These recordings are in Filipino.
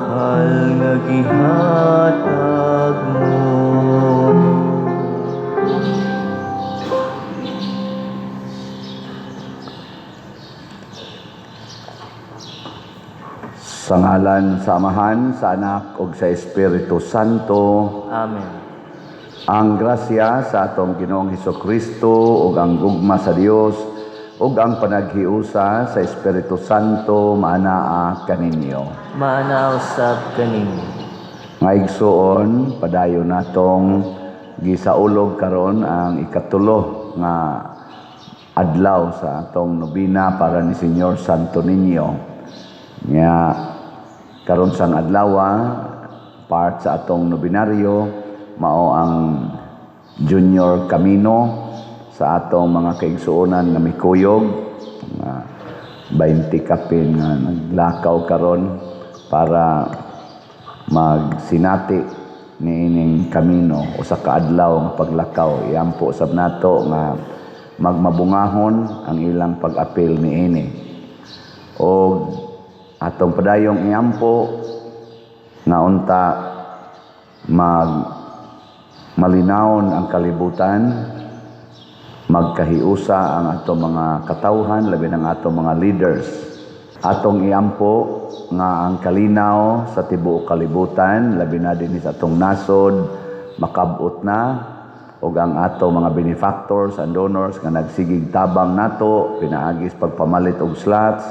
mahal nga gihatag mo. Sa ngalan sa Amahan, sa Anak, ug sa Espiritu Santo. Amen. Ang grasya sa atong Ginoong Hesukristo ug ang gugma sa Dios ug ang panaghiusa sa Espiritu Santo maanaa kaninyo. Maana usab kanimo. Nga igsuon, padayon natong gisaulog karon ang ikatulo nga adlaw sa atong nobina para ni Señor Santo Niño. Nga karon sang adlaw, part sa atong nobinaryo mao ang Junior Camino sa atong mga kaigsuonan nga mikuyog, nga 20 kapin nga naglakaw karon para magsinati niining kamino o sa kaadlaw nga paglakaw. Iampo sab nato nga magmabungahon ang ilang pag-apil niini. O atong padayong iampo nga unta malinawon ang kalibutan, magkahiusa ang atong mga katawhan, labi ng atong mga leaders. Atong iampo nga ang kalinaw sa tibuok kalibutan, labi na din sa atong nasod, makabot na, o ang atong mga benefactors and donors nga nagsigig tabang nato, pinaagis pagpamalit og slots,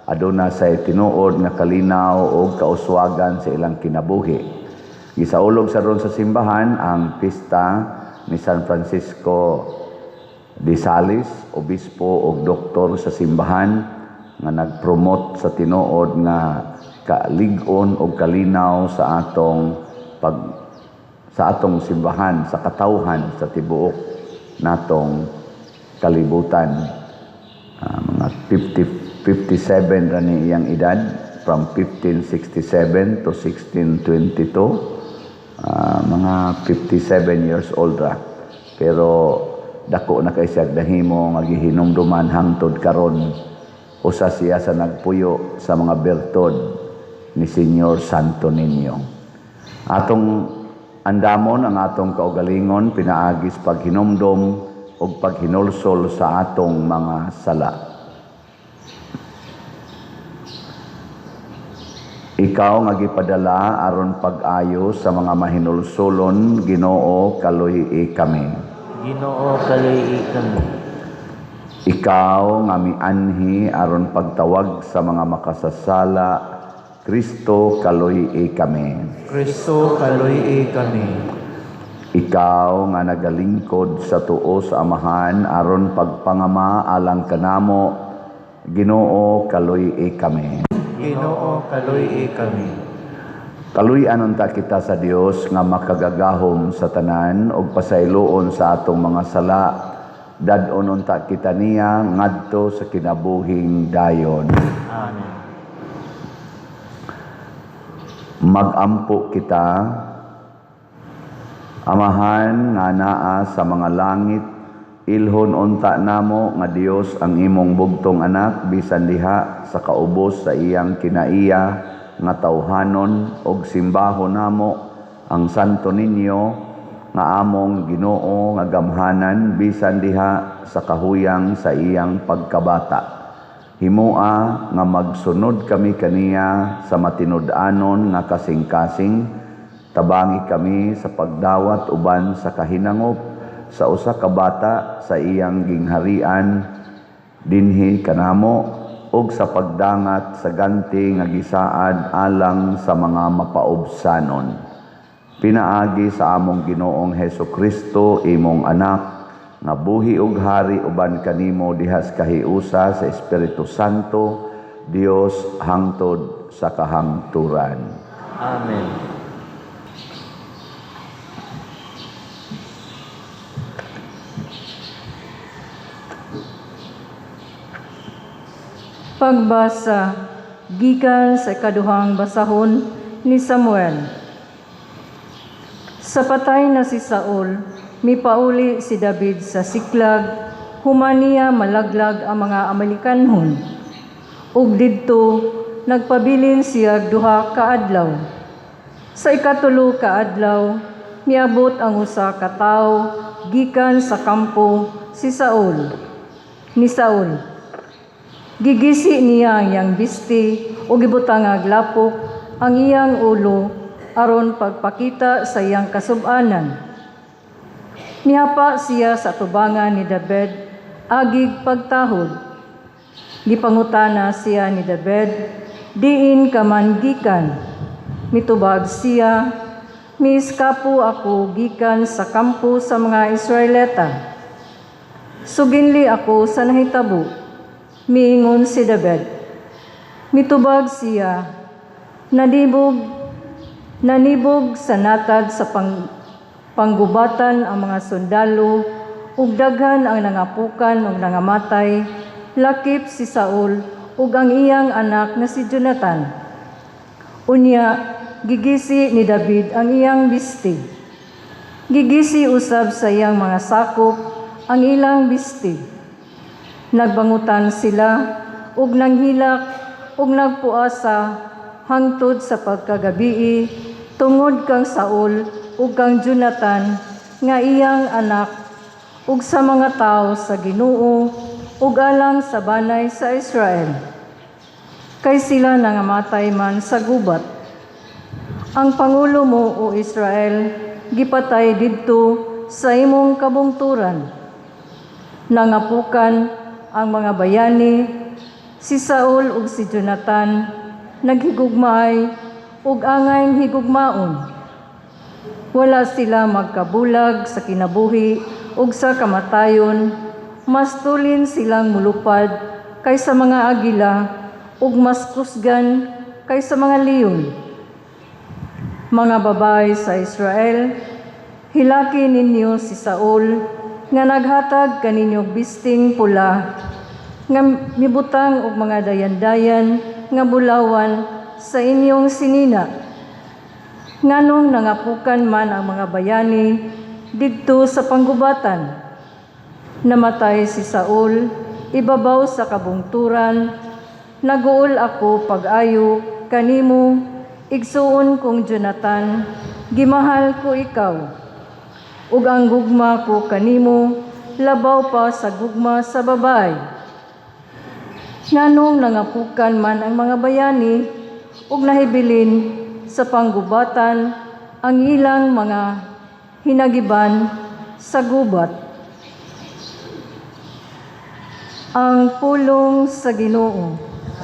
aduna sa tinuod nga kalinaw o kauswagan sa ilang kinabuhi. Gisaulog sa ron sa simbahan ang pista ni San Francisco de Sales, obispo o doktor sa simbahan nga nagpromote sa tinuod nga kalig-on o kalinaw sa atong simbahan, sa katawhan sa tibuok natong kalibutan. Mga 57 ra ni iyang edad, from 1567 to 1622. Mga 57 years old ra. Pero dako na kay siya dahimo nga gihinumduman hangtod karon. Usa siya sa nagpuyo sa mga bertod ni Señor Santo Niño. Atong andamon ang atong kaugalingon pinaagis paghinumdom o paghinulsol sa atong mga sala. Ikaw nga gipadala aron pag-ayo sa mga mahinulsolon, Ginoo, kaluy kami. Ginoo, kaluy kami. Ikaw nga mianhi aron pagtawag sa mga makasasala, Kristo, kaluy kami. Kristo, kaluy kami. Ikaw nga nagalingkod sa tuo sa Amahan aron pagpangama alang kanamo, Ginoo, kaluy kami. Ginoo, kaluy kami. Kaluy-an unta kita sa Dios nga makagagahom sa tanan ug pasayloon sa atong mga sala. Dad-on unta kita niya ngadto sa kinabuhing dayon. Amen. Magampo kita, Amahan nga naa sa mga langit, ilhon unta namo nga Dios ang imong bugtong anak bisan diha sa kaubos sa iyang kinaiya nga tawhanon og simbahon namo ang Santo Niño nga among Ginoo nga gamhanan bisan diha sa kahuyang sa iyang pagkabata. Himua nga magsunod kami kaniya sa matinud-anon nga kasing-kasing, tabangi kami sa pagdawat uban sa kahinangop sa usa ka bata sa iyang gingharian dinhi kanamo ug sa pagdangat sa ganti nga gisaad alang sa mga mapaubsanon. Pinaagi sa among Ginoong Hesukristo imong anak nga buhi ug hari uban kanimo dihas kahiusa sa Espiritu Santo, Dios hangtod sa kahangturan. Amen. Pagbasa gikan sa ikaduhang basahon ni Samuel. Sa patay na si Saul, mipauli si David sa Siklag, humaniya malaglag ang mga Amalekanhon. Ug didto nagpabilin siya duha ka adlaw. Sa ikatulo ka adlaw, miabot ang usa ka tawo gikan sa kampo ni Saul. Gigisi niya ang iyang bisti o gibutang aglapok ang iyang ulo aron pagpakita sa iyang kasub-anan. Mihapa siya sa tubangan ni David agig pagtahod. Gipangutana siya ni David, diin ka man gikan. Mitubag siya, miiskapo ako gikan sa kampo sa mga Israelita. Suginli ako sa nahitabo, miingon si David. Mitubag siya, nanibog sa natad sa panggubatan ang mga sundalo, ug daghan ang nangapukan ug nangamatay, lakip si Saul ug ang iyang anak na si Jonathan. Unya, gigisi ni David ang iyang bisti. Gigisi usab sa iyang mga sakop ang ilang bisti. Nagbangutan sila ug nanghilak ug nagpuasa hangtod sa pagkagabii tungod kang Saul ug kang Jonathan nga iyang anak ug sa mga tawo sa Ginoo ug alang sa banay sa Israel. Kay sila nangamatay man sa gubat. Ang pangulo mo, o Israel, gipatay didto sa imong kabungturan. Nangapukan ang mga bayani, si Saul ug si Jonathan, naghigugmaay ug angay higugmaon. Wala sila magkabulag sa kinabuhi ug sa kamatayon, mas tulin silang mulupad kaysa mga agila ug mas kusgan kaysa mga leon. Mga babae sa Israel, hilaki ninyo si Saul nga naghatag kaninyo bisting pula nga mibutang og mga dayan-dayan nga bulawan sa inyong sinina. Nganong nangapukan man ang mga bayani didto sa panggubatan. Namatay si Saul ibabaw sa kabungturan. Naguol ako pag-ayo kanimo, igsuon kong Jonathan, gimahal ko ikaw. Ug ang gugma ko kanimo, labaw pa sa gugma sa babae. Nganong nangapukan man ang mga bayani, ug nahibilin sa panggubatan ang ilang mga hinagiban sa gubat. Ang pulong sa Ginoo.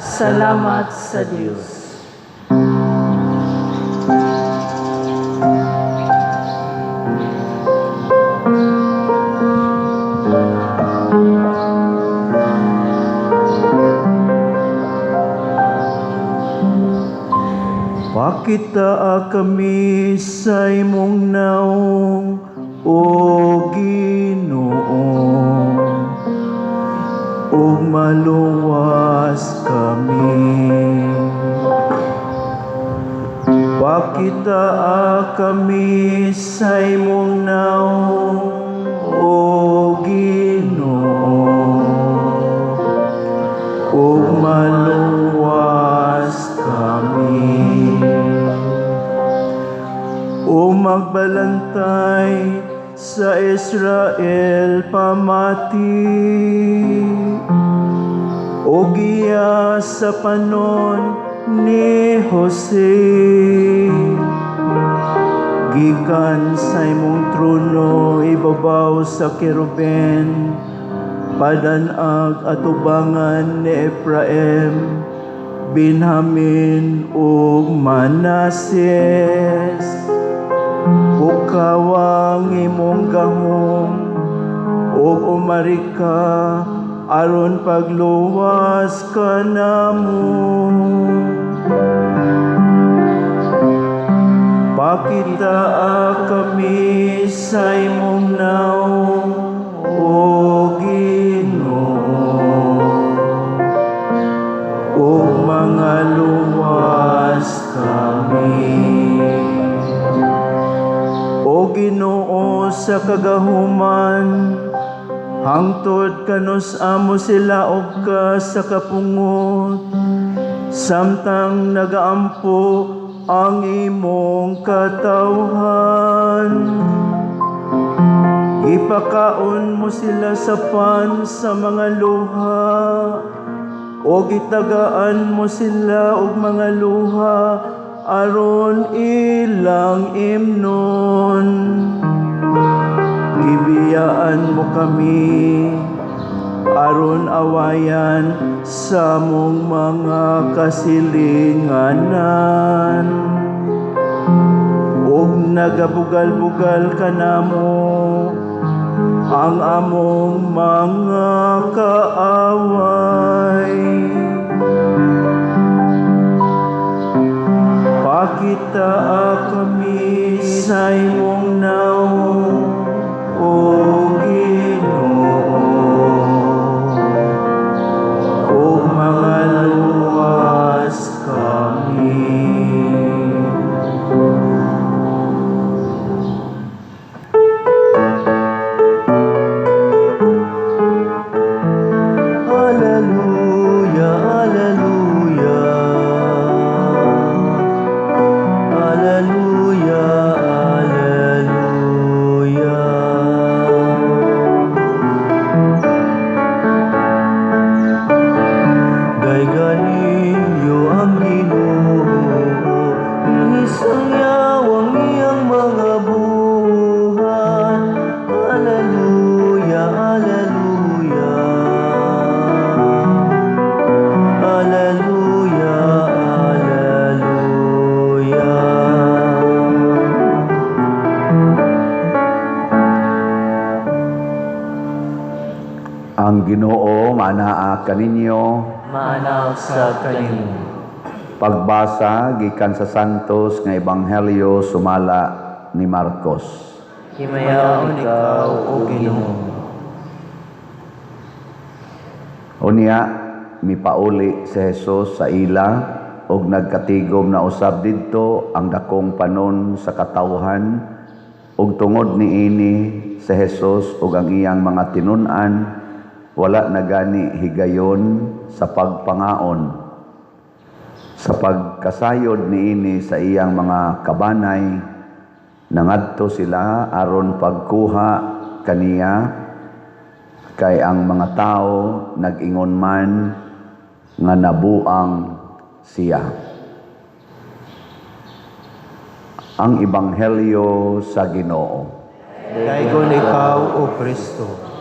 Salamat sa Diyos. Pakita kami sa imong naong, O Ginoo, ug maluwas kami. Pakita kami sa imong naong, O Ginoo, ug maluwas kami. O magbalantay sa Israel pamati, o giya sa panon ni Jose. Gikan sa imong trono ibabaw sa keruben, padanag atubangan ni Ephraim, Benjamin ug Manases. Ukawang imong gahom ug umarika aron pagluwas ka namo. Pakita kami sa imong naong, O Ginoo, ug mga luwas kami. O Ginoo sa kagahuman, hangtod kanos amo sila og ka sa kapungot. samtang nagaampo ang imong katawhan. Ipakaon mo sila sa pan sa mga luha, o gitagaan mo sila og mga luha aron ilang imnon. Gibiyaan mo kami aron awayan sa mong mga kasilinganan, ug nagabugal-bugal ka namo ang among mga kaaway. Pakita kami sa imong naong, O Ginoo, ug mga luwas kami. Hallelujah, hallelujah. Hallelujah, hallelujah. Gayganinyo ang Ginoo, isang yawang iyang mga buhat. Hallelujah, hallelujah. Hallelujah, hallelujah. Ang Ginoo manaa kaninyo. Maanaw sa kanimo. Pagbasa gikan sa Santos nga Ebanghelyo sumala ni Marcos. Himayaon ikaw, O Ginoo. Unya mipauli si Jesus sa ila ug nagkatigom na usab didto ang dakong panon sa katawhan, ug tungod niini si Jesus ug ang iyang mga tinun-an wala na gani higayon sa pagpangaon. Sa pagkasayod niini sa iyang mga kabanay, nangadto sila aron pagkuha kaniya, kay ang mga tao nag-ingon man nga nabuang siya. Ang Ebanghelyo sa Ginoo. Daigon ikaw, O Kristo.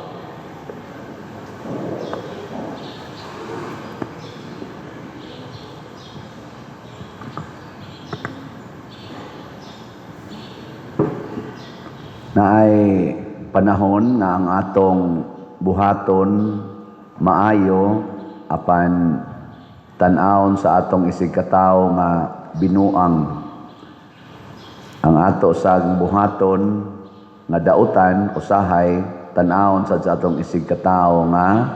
Naay panahon na ang atong buhaton maayo apan tan-awon sa atong isig katawo nga binuang. Ang ato sa buhaton nga dautan usahay tan-awon sa atong isig katawo nga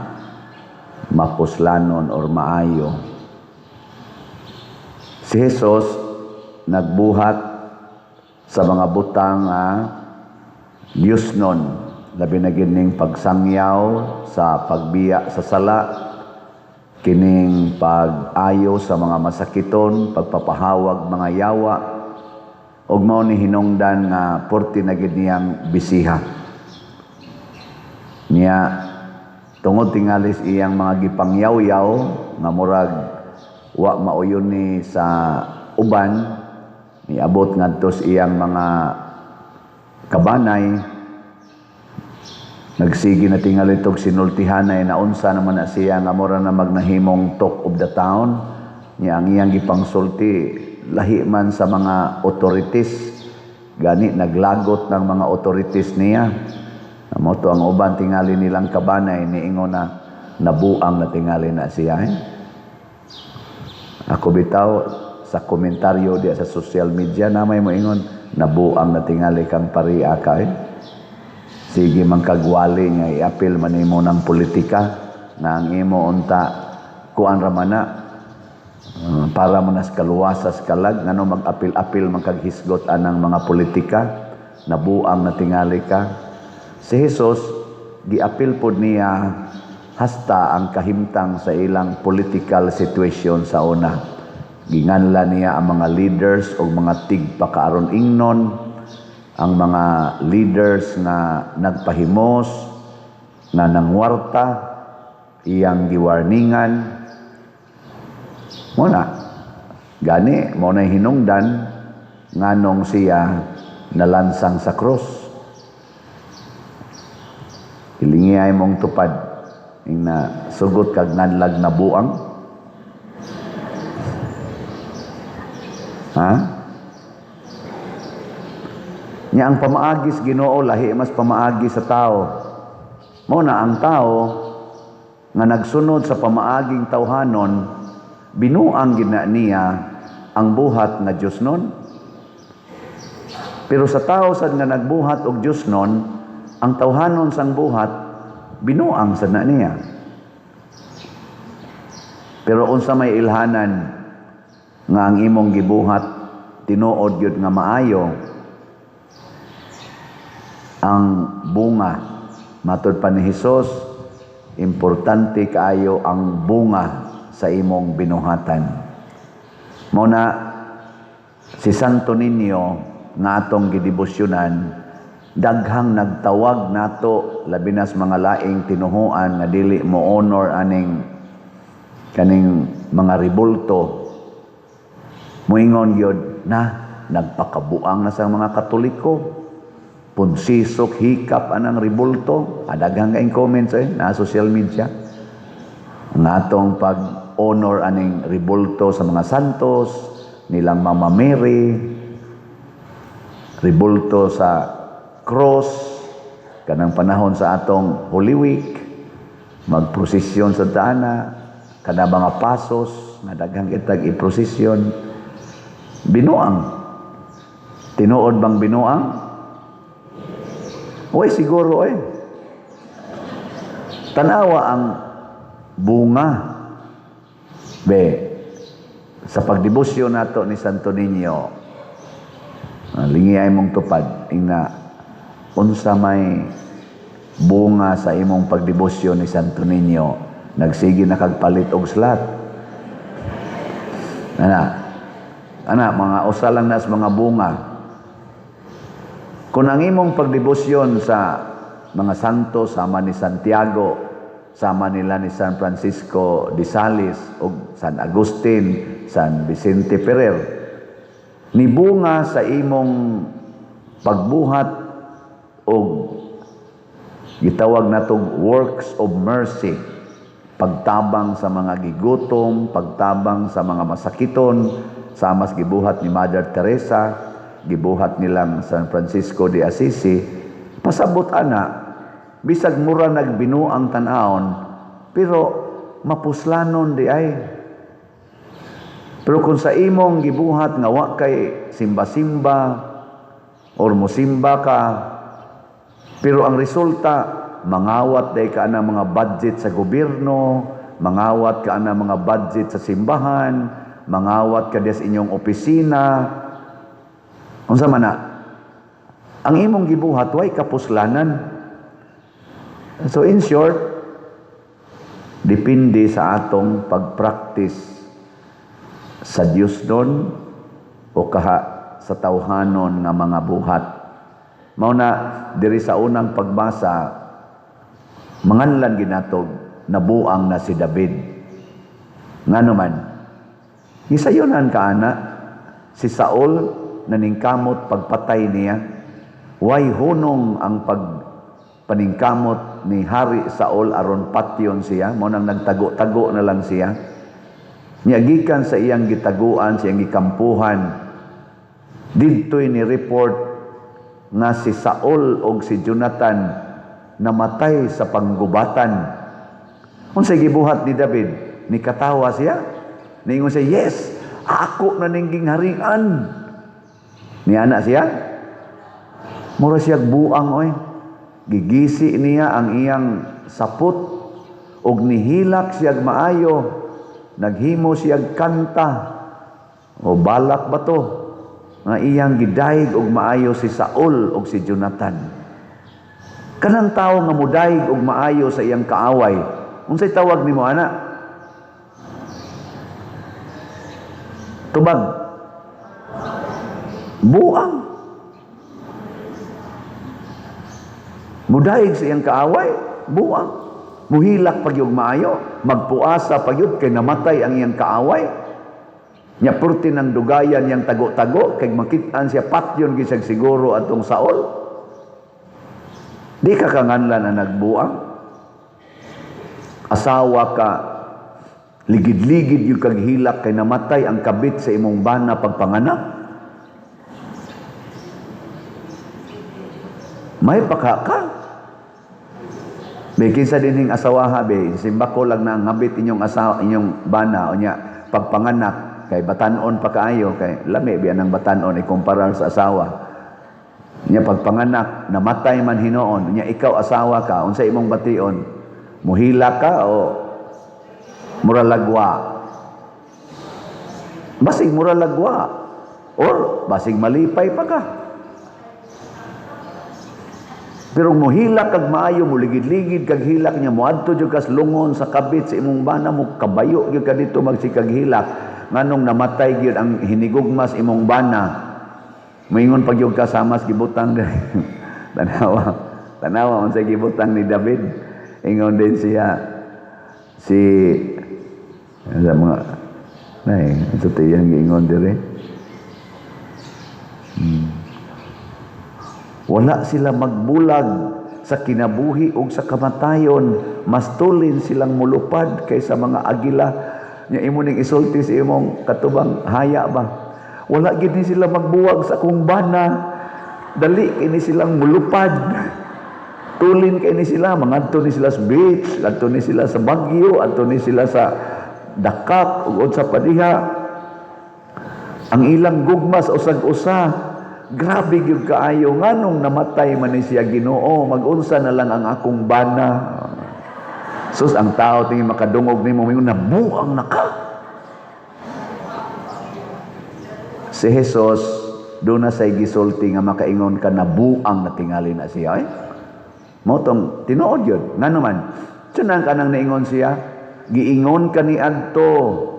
mapuslanon or maayo. Si Jesus nagbuhat sa mga butang nga Diyos nun, labi na gining pagsangyaw sa pagbiya sa sala, kining pag-ayo sa mga masakiton, pagpapahawag mga yawa, ug mao ni hinungdan nga porti na gid niyang bisiha. Niya tungod tingalis iyang mga gipangyaw-yaw nga murag wa mauyon ni sa uban, niabot ngadto sa iyang mga kabanay, nagsigi na tingali tog sinultihanay na unsa naman na siya nga mura na magnahimong talk of the town. Niya ang iyang gipangsulti lahi man sa mga authorities, gani naglagot ng mga authorities niya. Amo to ang uban tingali nilang kabanay niingon na nabuang na tingali na siya. Ako bitaw sa komentaryo diya sa social media na may moingon nabuang na tingali kang pariya ka. Sige man kagwali nga i-apil man imo ng politika na ang imo unta kuan ra man na para man nas kaluwasas kalag ngano mag-apil-apil man kag hisgot anang mga politika, nabuang na tingali ka. Si Jesus giapil pod niya hasta ang kahimtang sa ilang political situation sa una. Ginganla niya ang mga leaders o mga tigpakaaron ingnon, ang mga leaders nga nagpahimos, nga nangwarta, iyang giwarningan. Muna, gani, mo na hinungdan, nganong siya nalansang sa cross. Ilingi ay mong tupad, na sugot kag nanlag na buang. Ha? Nya ang pamaagis Ginoo lahi mas pamaagi sa tao. Mao na ang tao nga nagsunod sa pamaaging tawhanon, binuang gina niya ang buhat nga Dios nun. Pero sa tao sad nga nagbuhat og Dios nun, ang tawhanon sang buhat binuang sad na niya. Pero unsa may ilhanan nga ang imong gibuhat tinuod gyud nga maayo, ang bunga matud pa ni Hesus, importante kaayo ang bunga sa imong binuhatan. Mao na si Santo Niño nga atong gidebosyonan, daghang nagtawag nato labi nas mga laing tinuhuan nga dili mo honor kaning mga ribulto. Moingon gyud na nagpakabuang na sa mga Katoliko. Punsisok hikap anang ribulto. Daghang kaing comments na social media. Ang atong pag-honor aning ribulto sa mga santos, nilang Mama Mary, ribulto sa cross, kanang panahon sa atong Holy Week, magprosesyon sa dana, kada mga pasos, nga daghang kitag i-prosesyon. Binuang. Tinuod bang binuang? Uy, siguro tanawa ang bunga. Sa pagdebosyon nato ni Santo Niño, lingi ay mong tupad, ina, unsa may bunga sa imong pagdebosyon ni Santo Niño, nagsige na kagpalit og slat. Mga usa lang nas mga bunga. Kung ang imong pagdebosyon sa mga santo, sama ni Santiago, sama nila ni San Francisco de Sales, o San Agustin, San Vicente Ferrer, ni bunga sa imong pagbuhat o gitawag natong works of mercy, pagtabang sa mga gigutom, pagtabang sa mga masakiton, sama sa gibuhat ni Mother Teresa, gibuhat nilang San Francisco de Assisi, pasabot ana, bisag mura nagbinuang tan-aon, pero mapuslanon di ay. Pero kung sa imong gibuhat nga wa kay simba-simba or musimba ka, pero ang resulta mangawat day ka na mga budget sa gobyerno, mangawat ka na mga budget sa simbahan, mangawat ka des inyong opisina, unsa man na, ang imong gibuhat way kapuslanan. So in short, depende sa atong pagpractice sa Dios don o kaha sa tawhanon nga mga buhat. Mao na diri sa unang pagbasa, manganlan ginatog nabuang na si David. Ngano man, gisayonan ka ana si Saul naningkamot pagpatay niya. Way hunong ang paningkamot ni Hari Saul aron patyon siya, mo nang nagtago-tago na lang siya. Niyagikan sa iyang gitaguan, sa iyang gikampuhan, didtoy ni report nga si Saul o si Jonathan namatay sa panggubatan. Unsay gibuhat ni David? Nikatawa siya. Ningon siya, yes, ako na ningging harian. Niana siya. Mura siya buang oy. Gigisi niya ang iyang sapot og nihilak siya maayo. Naghimo siya kanta o balak ba to nga iyang gidayeg og maayo si Saul og si Jonathan. Kanang tawo nga mudayeg og maayo sa iyang kaaway, Unsay tawag nimo ana? Tubag. Buang. Mudahig sa iyang kaaway, buang. Muhilak pag yung maayo, magpuasa pag yun, kay namatay ang iyang kaaway. Nya purti ng dugayan yang tago-tago, kay makitaan siya patyon gisag siguro atong Saul. Di ka kanganlan na nagbuang. Asawa ka, ligid-ligid yung kaghilak kay namatay ang kabit sa imong bana pagpanganak. May paka ka. Be kinsa dinhing asawaha be, simba ko lang na ngabit inyong asawa, inyong bana o nya pagpanganak kay batanon pa kaayo kay lami biya ng batanon ikumpara sa asawa. Nya pagpanganak namatay man hinoon, nya ikaw asawa ka, unsa imong bation? Muhila ka o muralagwa? Basig muralagwa or basig malipay pa ka. Pero muhila kag maayo, muligid-ligid kag hilak niya, muadto jud kas lungon sa kabit sa imong bana mo, kabayo gyud ka dito magsikag hilak. Nganong namatay gyud ang hinigugmas imong bana. Moingon pag gyud ka samas gibutang tanawa unsay gibutang ni David. Ingon din siya sa mga nay, ito tiyang giingon dire. Wala sila magbulag sa kinabuhi o sa kamatayon, mas tulin silang mulupad kaysa mga agila. Nya imo ning isulti sa imong katubang haya ba? Wala gid ni sila magbuwag sa akong bana. Dali kini silang mulupad. Tulin kay ni sila, mangadto ni sila sa beach, adto ni sila sa Baguio, adto ni sila sa Dakak ug sa Padiha. Ang ilang gugmas usag-usa. Grabe gyud kaayo nganong namatay man ni siya Ginoo, mag-unsa na lang ang akong bana. Sus ang tao tingin makadungog nimo mingon nabuang na ka. Si Jesus do na say gisulti nga makaingon ka nabuang na tingali na siya. Mo tong tinuod yun. Ngano man? Sunang kanang naingon siya, giingon ka ni adto.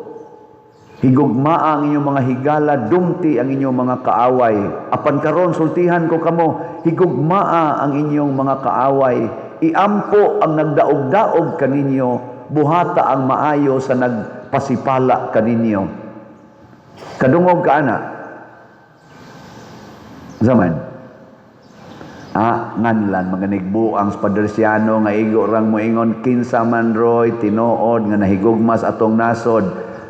Higugma ang inyong mga higala, dumti ang inyong mga kaaway. Apan karon sultihan ko kamo, higugmaa ang inyong mga kaaway. Iampo ang nagdaog-daog kaninyo, buhata ang maayo sa nagpasipala kaninyo. Kadungog ka ana. Zaman. Nganlan mga nigbuang Padersiano nga igo rang moingon kinsa man roy tinuod nga nahigugmas atong nasod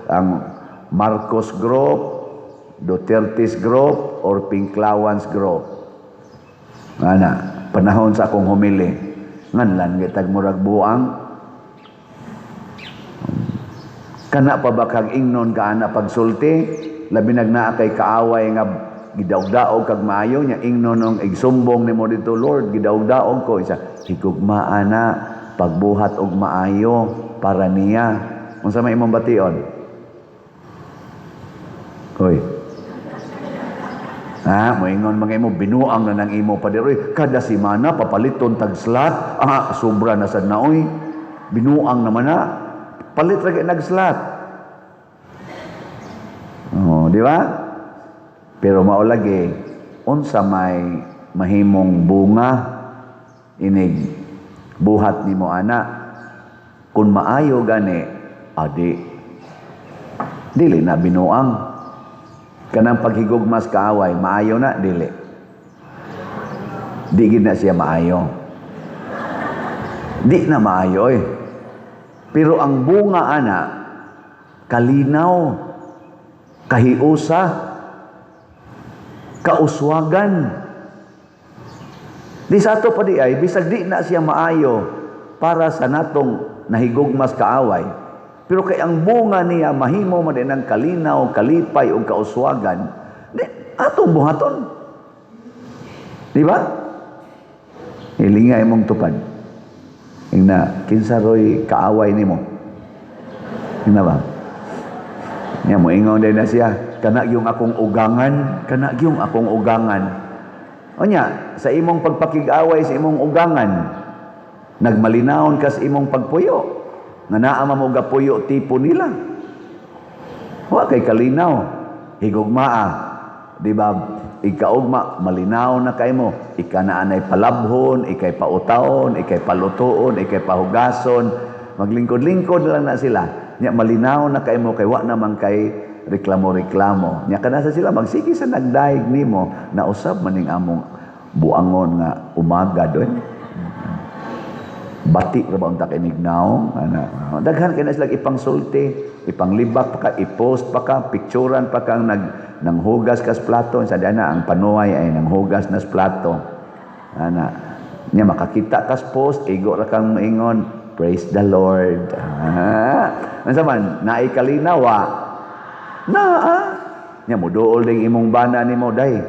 ang Marcos Group, Duterte's Group, or Pinklawans Group. Nga panahon sa akong humili. Nganlan, gitag murag buang. Kana pa ba kag ingnon ka ana pagsulti? Labi nagnaa kay kaaway nga gidaog-daog kag maayo nya ingnon og igsumbong nimo dito, Lord, gidaog-daog ko isa. Higugmaa na pagbuhat og maayo para niya. Unsa may imong bation? Hoy. Moingon mga imo binuang na nang imo padiroy kada semana papaliton tag slot. Sobra na sad na oy. Binuang naman na. Palit ra nag slot. Di ba? Pero mao lagi unsa may mahimong bunga inig buhat nimo ana kun maayo gani adi dili na binuang. Kanang paghigugmas kaaway, maayo na, dili. Di gid na siya maayo. Di na maayo eh. Pero ang bunga ana, kalinaw, kahiusa, kauswagan. Di sa ato pa di ay, bisag di na siya maayo para sa natong nahigugmas kaaway. Pero kay ang bunga niya mahimo man din ang kalinaw, kalipay o kauswagan, di atong buhaton. Di ba? Hilingay mong tupad. Ingna kinsa roy kaaway nimo. Ingna ba? Nya mo ingon din na siya, kana gyung akong ugangan, kana gyung akong ugangan. Onya, sa imong pagpakig-away sa imong ugangan, nagmalinaon ka sa imong pagpuyo. nga naa mo gapuyo tipo nila. Wa kay kalinaw, higugmaa, di ba? Ikaugma, malinaw na kay mo. Ika na anay palabhon, ikay pautaon, ikay palutuon, ikay pahugason. Maglingkod-lingkod lang na sila. Nya malinaw na kay mo, kay wa naman kay reklamo-reklamo. Nya kanasa sila, magsige sa nagdaig nimo na usab maning among buangon nga umaga doon. Batik ra ba unta kay nignaw? Daghan kay na sila ipangsulti, ipanglibak pa ka, ipost pa ka, picturean pa ka nang hugas kas plato. Sa dana ang panuay ay nang hugas nas plato. Nya makakita kas post, igo ra kang maingon, praise the Lord. Unsa man naay kalinaw nya muduol ding imong bana nimo day.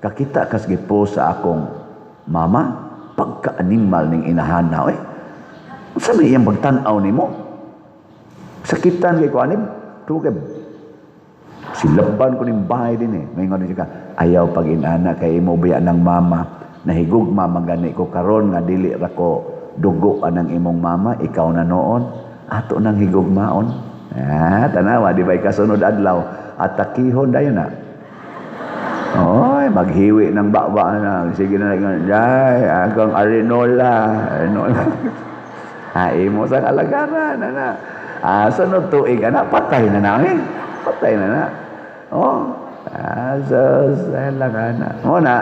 Kakita kas gipost sa akong mama, pagka-animal ning inahanaw unsa may iyang pagtan-aw nimo? Sakitan kay ko anim, tugeb. Silaban ko ning bahay din Maingon siya ka, ayaw pag inana kay imo biya ng mama, nahigugma magani ko karon nga dili ra ko dugo anang imong mama, ikaw na noon, ato nang higugmaon. Tanawa, di ba kasunod adlaw, atakihon dayon na. Oy, maghiwi ng bakba na. Sige na lang, ay, akong arinola. Imo sa kalagaran, sunod tuig, patay na namin. Patay na na. Muna,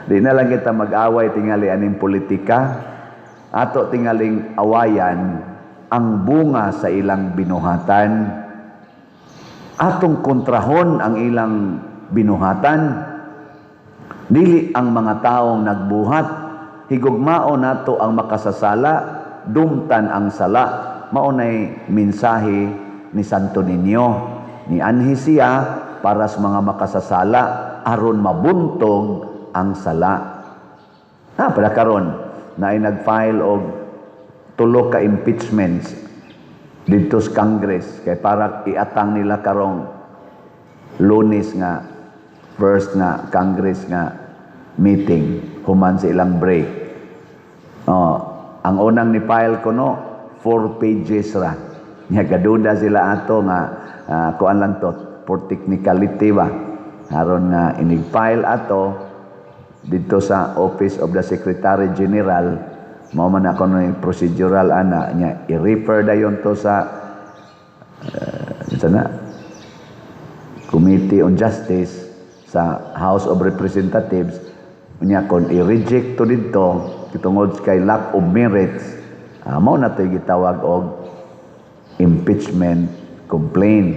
di na lang kita mag-away tingali aning politika. Ato tingaling awayan ang bunga sa ilang binuhatan. Atong kontrahon ang ilang binuhatan. Dili ang mga taong nagbuhat, higugmao nato ang makasasala, dumtan ang sala. Maunay mensahe ni Santo Niño, ni anhi siya para sa mga makasasala aron mabuntog ang sala. Pada karon na ay nag-file og 3 ka impeachments dito sa Congress kay para iatang nila karong Lunes nga first nga Congress nga meeting human sa ilang break. Ang unang ni file ko 4 pages ra. Nya gaduda sila ato nga kuan lang to for technicality ba. Aron nga inig-file ato dito sa Office of the Secretary General. Mao man ako ng procedural nya i-refer dayon to sa Committee on Justice sa House of Representatives. Nya kon i-reject to dito tungod kay lack of merits, mao na to'y gitawag og impeachment complaint.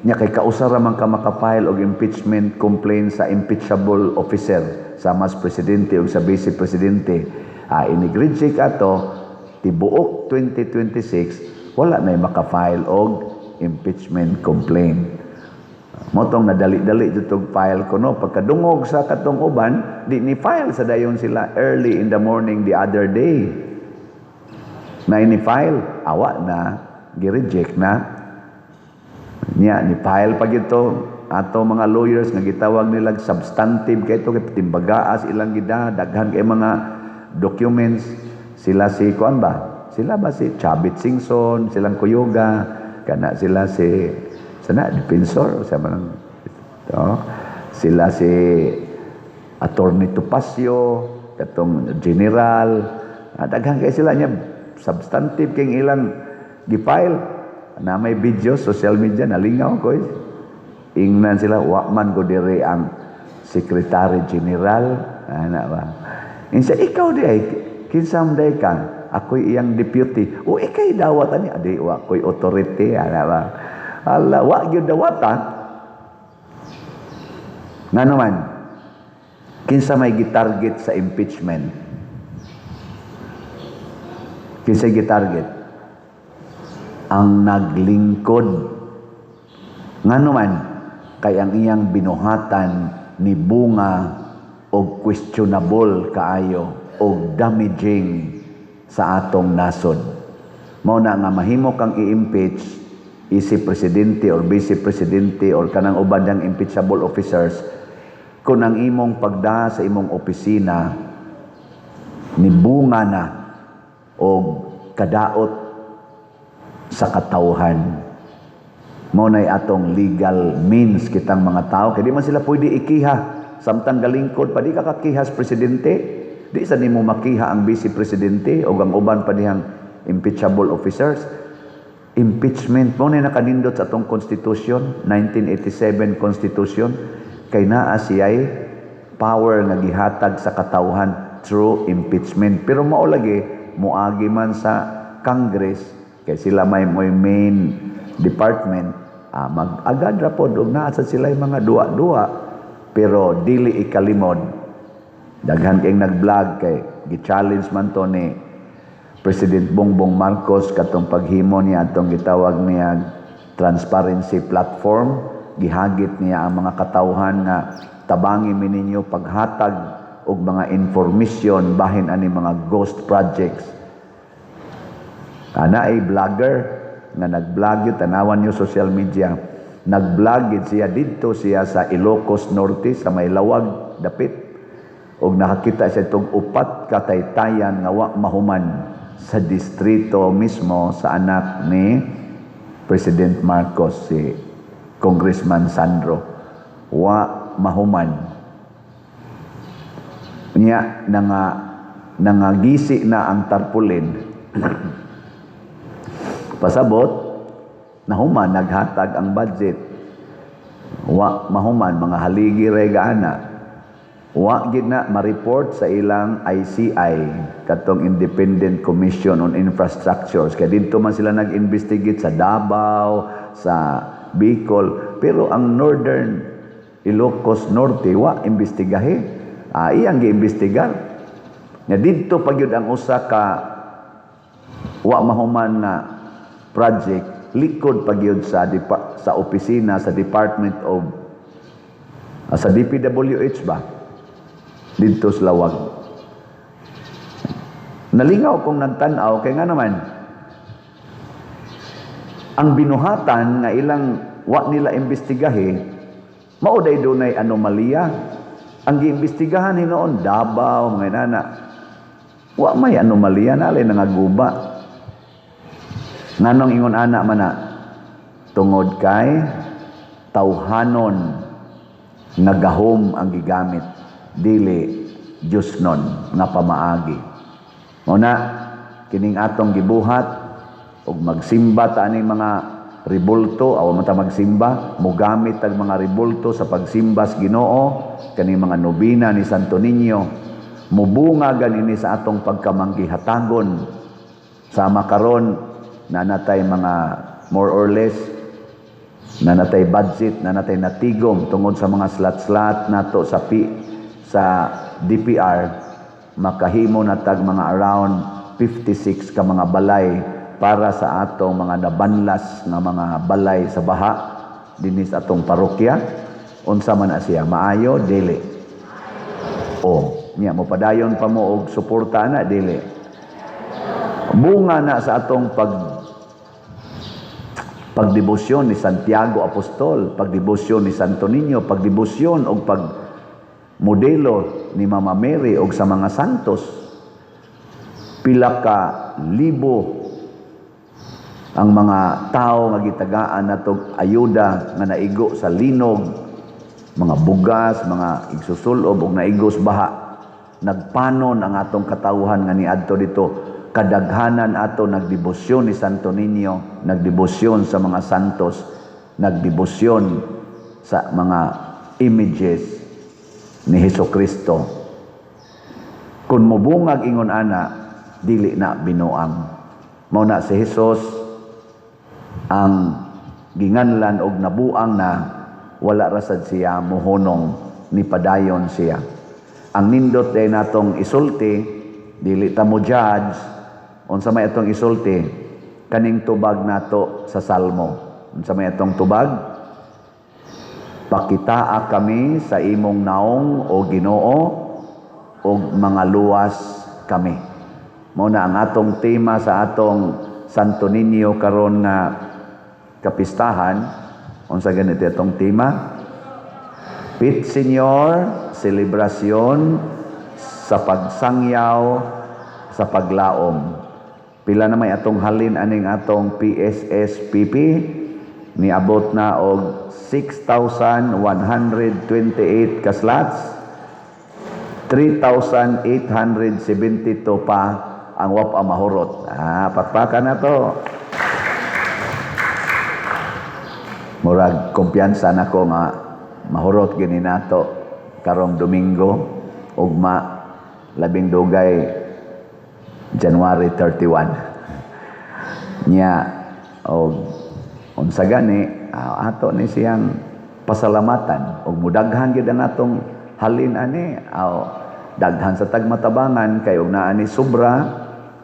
Nya kay kausara man ka makapile og impeachment complaint sa impeachable officer sa mas presidente o sa vice presidente. Inig-reject ato tibuok 2026 wala na makafile og impeachment complaint. Motong nadali-dali jutog file ko pagkadungog sa katong uban di ni file sa dayon sila early in the morning the other day. Na ni file awa na gi-reject na. Nya ni file pag ito ato mga lawyers nga gitawag nila substantive kay ito kay timbagaas ilang gida daghan kay mga documents. Sila si kuan ba? Sila ba si Chavit Singson, silang Kuyoga, kana sila si defensor sa man sila si Attorney Topacio, katong general, daghan kay sila nya substantive kay ilang gifile na may video social media nalingaw ko ingnan sila wa man ko dire ang Secretary General ba. Insa ikaw di ay kinsam day ka ako'y iyang deputy o ikay dawat ani adi wa ko'y authority ba. Allah wa gyud dawata nga naman kinsa may gitarget sa impeachment, kinsa gitarget ang naglingkod nga naman kay ang iyang binuhatan ni bunga og questionable kaayo og damaging sa atong nasod. Mao na nga mahimo kang i-impeach si presidente or vice presidente or kanang uban yang impeachable officers kung ang imong pagda sa imong opisina ni bunga na og kadaot sa katawhan. Mao nay atong legal means kitang mga tao kay di man sila pwede ikiha samtang galingkod pa di ka kakihas presidente, di sa nimo makiha ang vice presidente o ang uban pa dihang impeachable officers. Impeachment mo na nakanindot sa atong constitution, 1987 constitution, kay naa siya'y power nga gihatag sa katawhan through impeachment. Pero mao lagi moagi man sa Congress kay sila may main department, mag-agad ra pod og naa sa sila mga duwa-duwa, pero dili ikalimod. Daghan kay nag-vlog kay gi-challenge man to ni President Bongbong Marcos katong paghimo niya atong gitawag niya transparency platform. Gihagit niya ang mga katawhan nga tabangi mi ninyo paghatag og mga information bahin ani mga ghost projects. Ana ay vlogger nga nag-vlog yun, tanawan nyo social media. Nag-vlog yun siya dito siya sa Ilocos Norte sa may lawag dapit. Og nakakita siya itong upat kataytayan nga wa mahuman sa distrito mismo sa anak ni President Marcos, si Congressman Sandro. Wa mahuman. Niya nangagisi na ang tarpulin. Pasabot, nahuman, naghatag ang budget. Wa mahuman, mga haligi regana. Wa gid na ma-report sa ilang ICI, katong Independent Commission on Infrastructures. Kaya dito man sila nag-investigate sa Davao, sa Bicol. Pero ang Northern Ilocos Norte, wa imbestigahe. Iyang gi-imbestigar. Nga dito pag yun ang usa ka wa mahuman na project, likod pag yun sa opisina, sa Department of, sa DPWH ba? Dito sa lawag. Nalingaw kong nagtanaw, kaya nga naman, ang binuhatan nga ilang wa nila imbestigahe, mauday dunay anomalya. Ang giimbestigahan hinoon, Davao, mga inana. Wa may anomalya, nalay nangaguba. Nanong ingon anak man na, tungod kay tawhanon nagahom ang gigamit, dili Diyos nun nga pamaagi. Muna, kining atong gibuhat, og magsimba ta aning mga ribulto, awa man ta magsimba, mugamit ang mga ribulto sa pagsimbas Ginoo, kaning mga nobina ni Santo Niño, mubunga ganini sa atong pagkamanggihatagon, sama karon na natay mga more or less na natay budget, na natay natigom tungod sa mga slat-slat nato sa DPR, makahimo na tag mga around 56 ka mga balay para sa atong mga nabanlas nga mga balay sa baha dinis atong parokya. Unsa man na siya, maayo dili? Niya mo padayon pa mo og suporta na dili? Bunga na sa atong pagdebosyon ni Santiago Apostol, pagdebosyon ni Santo Niño, pagdebosyon o pagmodelo ni Mama Mary o sa mga santos. Pila ka libo ang mga tao nga gitagaan natong ayuda nga naigo sa linog, mga bugas, mga igsusulob o naigo sa baha. Nagpanon ang atong katawhan nga niadto dito. Kadaghanan ato nagdebosyon ni Santo Niño, nagdebosyon sa mga santos, nagdebosyon sa mga images ni Hesukristo. Kung mubungag ingon ana, dili na binuang. Mao na si Hesus ang ginganlan og nabuang na wala rasad siya mohonong ni padayon siya. Ang nindot day natong isulti, dili ta mo judge, unsa may atong isulti, kaning tubag nato sa Salmo. Unsa may atong tubag? Pakitaa kami sa imong naong o Ginoo, og mga luwas kami. Mao na ang atong tema sa atong Santo Niño karon nga kapistahan. Unsa ganito atong tema? Pit Señor, selebrasyon sa pagsangyaw sa paglaom. Pila na may atong halin aning atong PSSPP niabot na og 6,128 ka slots. 3,872 pa ang wapa mahurot. Pakpakan na to. Murag kumpiyansa na ko nga mahurot gini nato karong Domingo ugma labing dugay January 31. Nya og unsa gani ato ni siyang pasalamatan og mudaghan gyud ang atong halin ani daghan sa tagmatabangan kay og naa ni sobra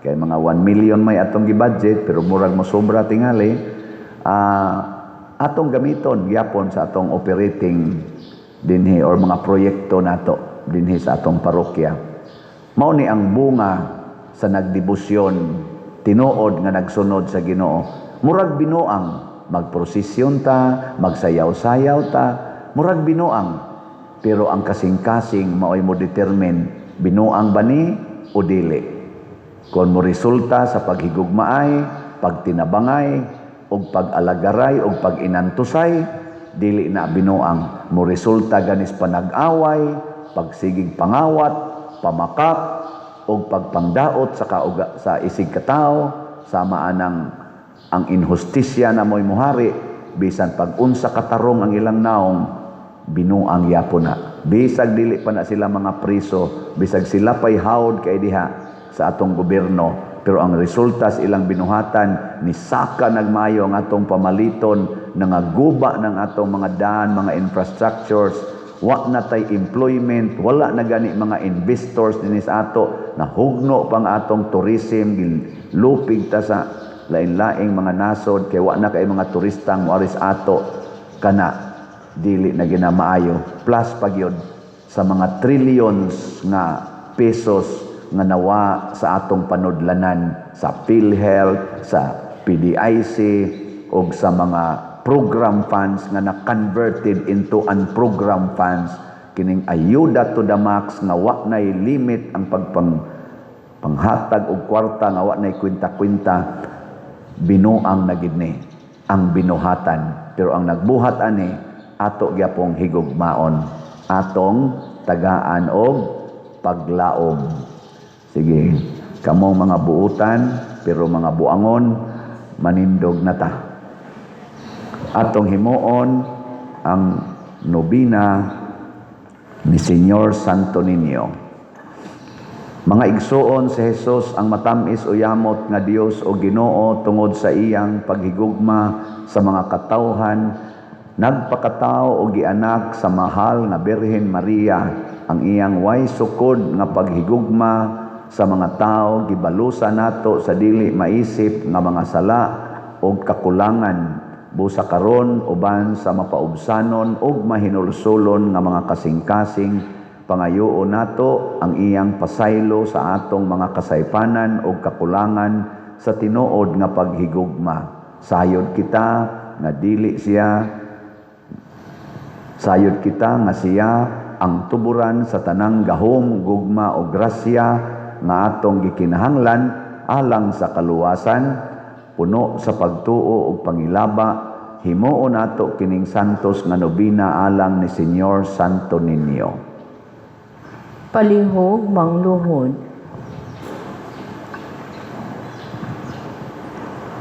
kay mga 1 million may atong gi-budget pero murag mo sobra tingali atong gamiton gyapon sa atong operating dinhi or mga proyekto nato dinhi sa atong parokya. Mao ni ang bunga sa nagdebosyon tinuod nga nagsunod sa Ginoo. Murag binuang magprosesyon ta, magsayaw-sayaw ta, murag binuang. Pero ang kasing-kasing mao'y mo determine binuang ba ni o dili. Kung mo resulta sa paghigugmaay, pagtinabangay, o pag-alagaray, o pag-inantusay, dili na binuang. Mo resulta ganis panag-away, pagsigig pangawat, pamakak, o pagpangdaot sa isig katao, sama anang ang inhustisya na mo'y muhari, bisan pag-unsa katarong ang ilang naong, binuang yapon na. Bisag dili pa na sila mga priso, bisag sila pa'y hawd kay diha sa atong gobyerno, pero ang resulta sa ilang binuhatan ni saka nagmayo ang atong pamaliton, nangaguba ng atong mga daan, mga infrastructures, wa na tay employment, wala na gani mga investors dinis ato, nahugno pang atong tourism, lupig ta sa lain-laing mga nasod kay wa na kay mga turistang moaris ato kana dili na ginamaayo plus pagyod sa mga trillions nga pesos nga nawa sa atong panudlanan sa PhilHealth, sa PDIC o sa mga program funds nga na-converted into unprogram funds, kining ayuda to the max nga wa nay limit ang panghatag og kwarta nga wa nay kwinta-kwinta, binuang na gid ni ang binuhatan. Pero ang nagbuhat ani ato gyapong higugmaon, atong tagaan og paglaom. Sige, kamong mga buutan pero mga buangon manindog na ta. Atong himuon ang nobina ni Señor Santo Niño. Mga igsuon si Jesus ang matamis o yamot nga Dios o Ginoo tungod sa iyang paghigugma sa mga katawhan, nagpakatao o gianak sa mahal nga Birhen Maria, ang iyang way sukod nga paghigugma sa mga tao gibalusa nato sa dili maisip nga mga sala o kakulangan busa karon uban sa mapaubsanon ug mahinulsulon nga mga kasing-kasing. Pangayoon nato ang iyang pasaylo sa atong mga kasaypanan o kakulangan sa tinuod nga paghigugma. Sayod kita nga dili siya, sayod kita nga siya ang tuburan sa tanang gahom, gugma o grasya nga atong gikinahanglan alang sa kaluwasan, puno sa pagtuo o pangilaba. Himuon nato kining santos nga nobina alang ni Señor Santo Niño. Palihog mangluhod.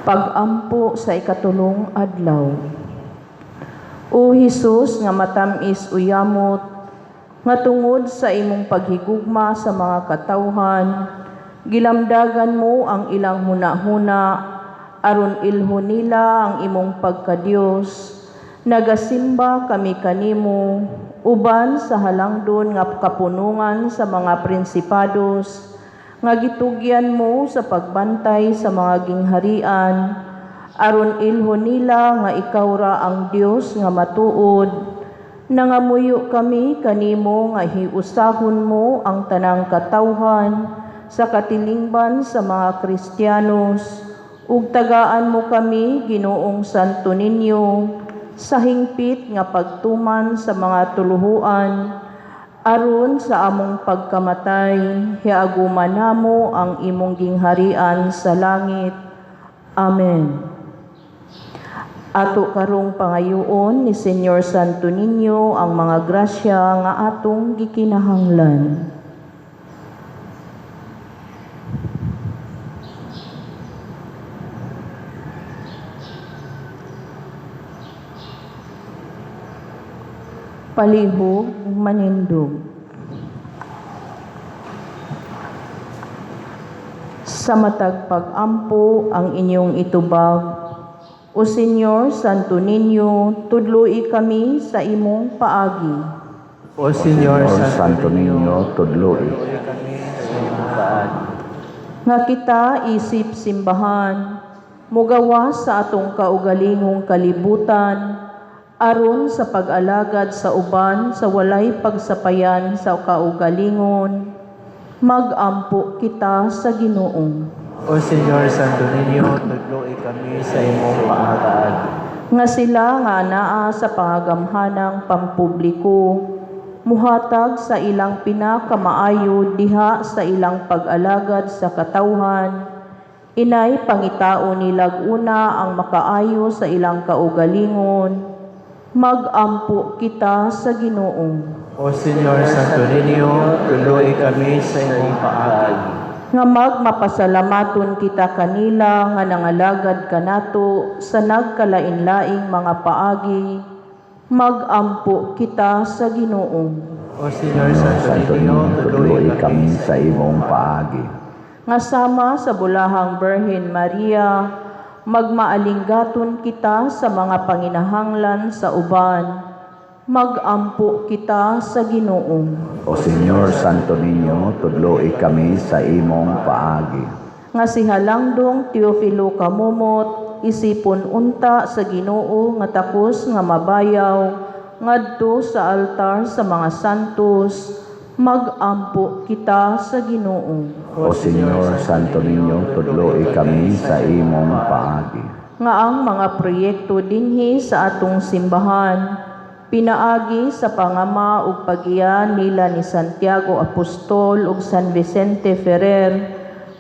Pagampo sa ikatulong adlaw. O Jesus nga matamis uyamot, nga tungod sa imong paghigugma sa mga katawhan, gilamdagan mo ang ilang hunahuna, aron ilhon nila ang imong pagkadiyos. Nagasimba kami kanimo, uban sa halangdon nga kapunungan sa mga prinsipados, nga gitugyan mo sa pagbantay sa mga gingharian, aron ilhon nila nga ikaw ra ang Dios nga matuod. Nangamuyo kami kanimo nga hiusahon mo ang tanang katawhan sa katilingban sa mga Kristiyanos, ug tagaan mo kami Ginoong Santo Niño sa hingpit nga pagtuman sa mga tuluhuan, Aron sa among pagkamatay, hiaguma namo ang imong gingharian sa langit. Amen. Ato karong pangayoon ni Senyor Santo Niño ang mga grasya nga atong gikinahanglan. Palihog manindog. Sa matag pag-ampo ang inyong itubag, O Senyor Santo Niño, tudloi kami sa imong paagi. O Senyor Santo Niño, tudloi. kami sa iyong paagi. Nga kita isip simbahan, mugawa sa atong kaugalingong kalibutan, aron sa pag-alagad sa uban sa walay pagsapayan sa kaugalingon, mag-ampo kita sa Ginoo. O Senyor Santo Niño, tudloi kami sa imong paagi. Nga sila nga naa sa pangagamhanang pampubliko, muhatag sa ilang pinakamaayo diha sa ilang pag-alagad sa katawhan, inay pangitao nilag una ang makaayo sa ilang kaugalingon, mag-ampo kita sa Ginoo. O Senyor Santo Niño, tudloi kami sa imong paagi. Nga magmapasalamaton kita kanila nga nangalagad kanato sa nagkalain-laing mga paagi, mag-ampo kita sa Ginoo. O Senyor Santo Santo Niño, Niño, tudloi kami sa imong paagi. Nga sama sa bulahang Birhen Maria, magmaalinggaton kita sa mga panginahanglan sa uban, mag-ampo kita sa Ginoo. O Senyor Santo Niño, tudloi kami sa imong paagi. Nga si Halangdong Teofilo Kamumot, isipon unta sa Ginoo nga takos nga mabayaw, ngadto sa altar sa mga santos, mag-ampo kita sa Ginoo. O Senyor Santo Niño, tudloi kami sa imong paagi. Nga ang mga proyekto dinhi sa atong simbahan, pinaagi sa pangama ug pagiya nila ni Santiago Apostol ug San Vicente Ferrer,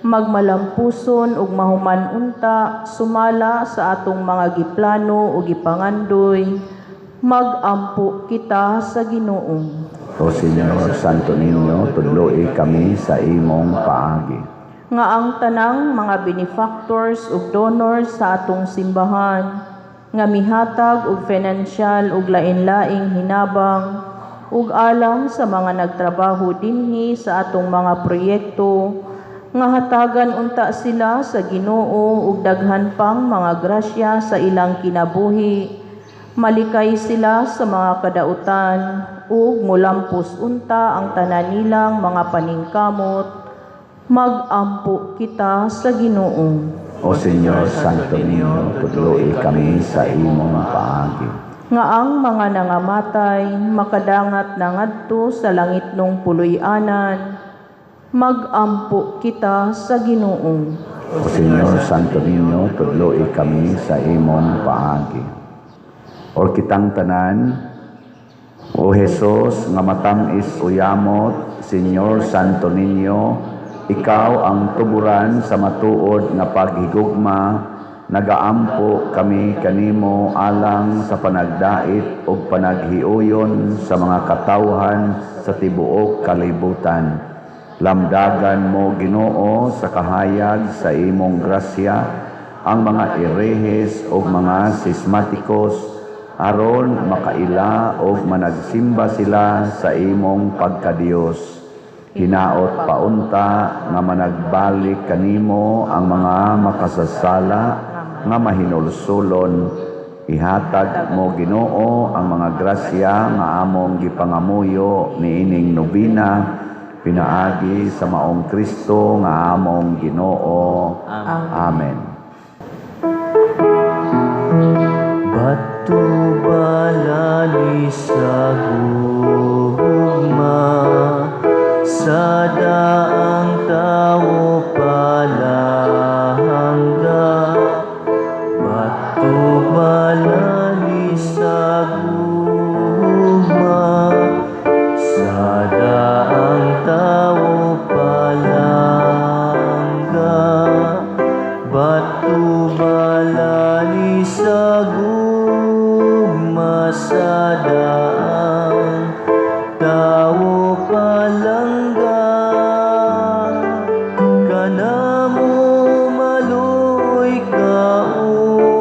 magmalampuson ug mahuman unta sumala sa atong mga giplano ug gipangandoy, mag-ampo kita sa Ginoo. O Senyor Santo Niño, tudloi kami sa imong paagi. Nga ang tanang mga benefactors ug donors sa atong simbahan, nga mihatag og financial ug lain-laing hinabang ug alang sa mga nagtrabaho dinhi sa atong mga proyekto, nga hatagan unta sila sa Ginoo ug daghan pang mga grasya sa ilang kinabuhi, malikay sila sa mga kadautan ug mulampos unta ang tanan nilang mga paningkamot, mag-ampo kita sa Ginoo. O Senyor Santo Niño, tudloi kami sa imong paagi. Nga ang mga nangamatay makadangat na ngadto sa langitnong puloy-anan, mag-ampo kita sa Ginoo. O Senyor Santo Niño, tudloi kami sa imong paagi. O kitang tanan, O Jesus nga matamis uyamot, Senyor Santo Niño, ikaw ang tuburan sa matuod nga paghigugma, nagaampo kami kanimo alang sa panagdait o panaghiuyon sa mga katawhan sa tibuok kalibutan. Lamdagan mo Ginoo sa kahayag sa imong grasya ang mga irehes o mga sismatikos aron makaila o managsimba sila sa imong pagkadiyos. Hinaot paunta nga managbalik kanimo ang mga makasasala nga mahinulsulon. Ihatag mo Ginoo ang mga grasya nga among gipangamuyo niining nobina, pinaagi sa maong Kristo nga among Ginoo. Amen. Batu balali sa gugma, sa daang tao palahangga. Batu balali sa gugma, sa tao palangga, kanamo maluoy kaunta,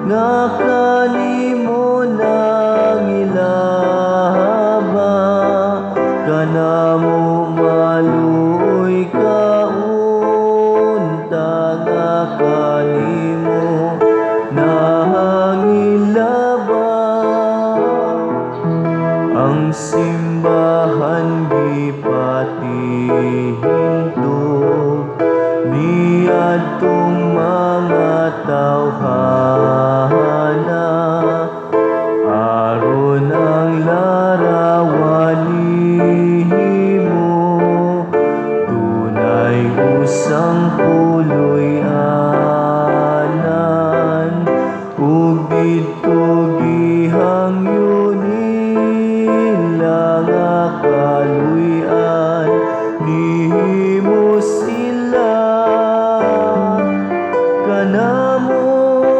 nga kanimo nang ilaba, kanamo maluoy kaunta, nga kanimo nang ilaba. Ang simbahan gipatihintog niadtong mga tawhana, aron ang larawan nimo tunay usang puloy anan, ug didto gihangyo nila nga kaluy-an nimo sila, kanamo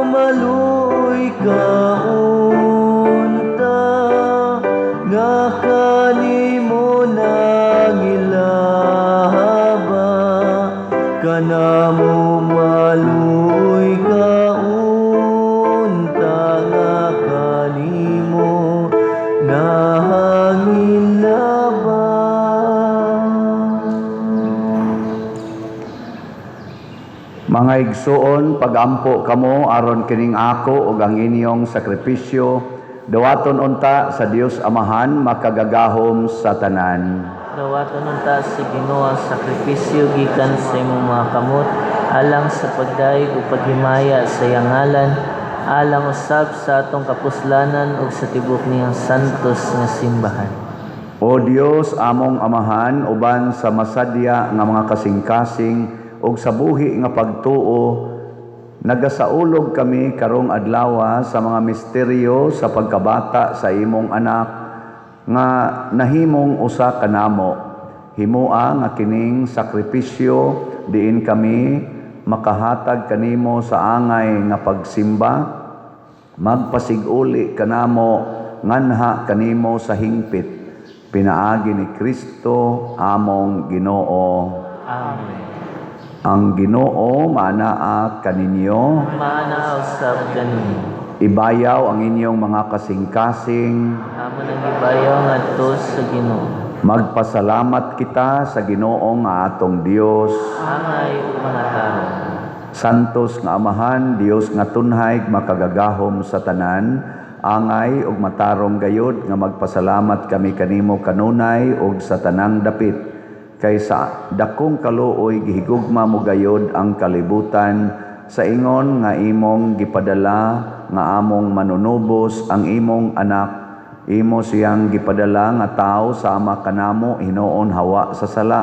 maluoy kaunta, nga kanimo nang ilaba, kanamo maluoy kaunta, nga kanimo nang ilaba. Mga igsuon, pagampo kamo aron kining ako ug ang inyong sakripisyo, dawaton unta sa Dios Amahan makagagahom sa tanan. Dawaton unta si Ginoo ang sakripisyo gikan sa imong mga kamot, alang sa pagdaig ug paghimaya sa iyang ngalan, alang usab sa atong kapuslanan ug sa tibok niyang santos nga simbahan. O Dios among Amahan, uban sa masadya nga mga kasing-kasing ug sa buhi nga pagtuo, nagasaulog kami karong adlaw sa mga misteryo sa pagkabata sa imong anak nga nahimong usa kanamo. Himua nga kining sakripisyo diin kami makahatag kanimo sa angay nga pagsimba, magpasiguli kanamo nganha kanimo sa hingpit. Pinaagi ni Kristo among Ginoo. Amen. Ang Ginoo manaa kaninyo, Maana usab kaninyo. ibayaw ang inyong mga kasing-kasing, Amon ang gibayaw ngadto sa Ginoo. magpasalamat kita sa Ginoo nga atong Dios. Angay ug mga tao. Santos nga Amahan, Dios nga tunhay makagagahom sa tanan, angay ug matarong gayud nga magpasalamat kami kanimo kanunay ug sa tanang dapit. Kaysa dakong kaluoy gihigugma mo gayud ang kalibutan sa ingon nga imong gipadala nga among manunubos ang imong anak. Imo siyang gipadala nga tao sama kanamo hinuon hawa sa sala,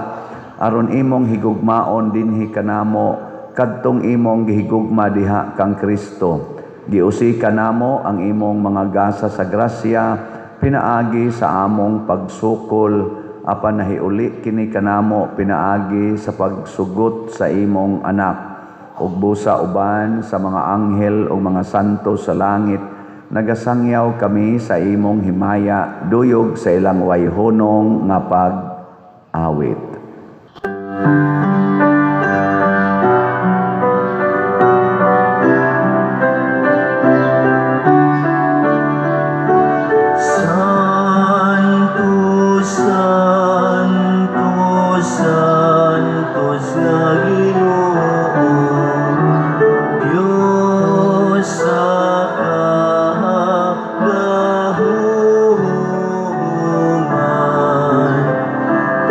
aron imong higugmaon dinhi kanamo kadtong imong gihigugma diha kang Kristo. Giusi kanamo ang imong mga gasa sa grasya pinaagi sa among pagsukol, apan nahiuli kini kanamo pinaagi sa pagsugot sa imong anak, ug busa uban sa mga anghel ug mga santo sa langit. Nagasangyaw kami sa imong himaya duyog sa ilang wayhonong nga pag-awit.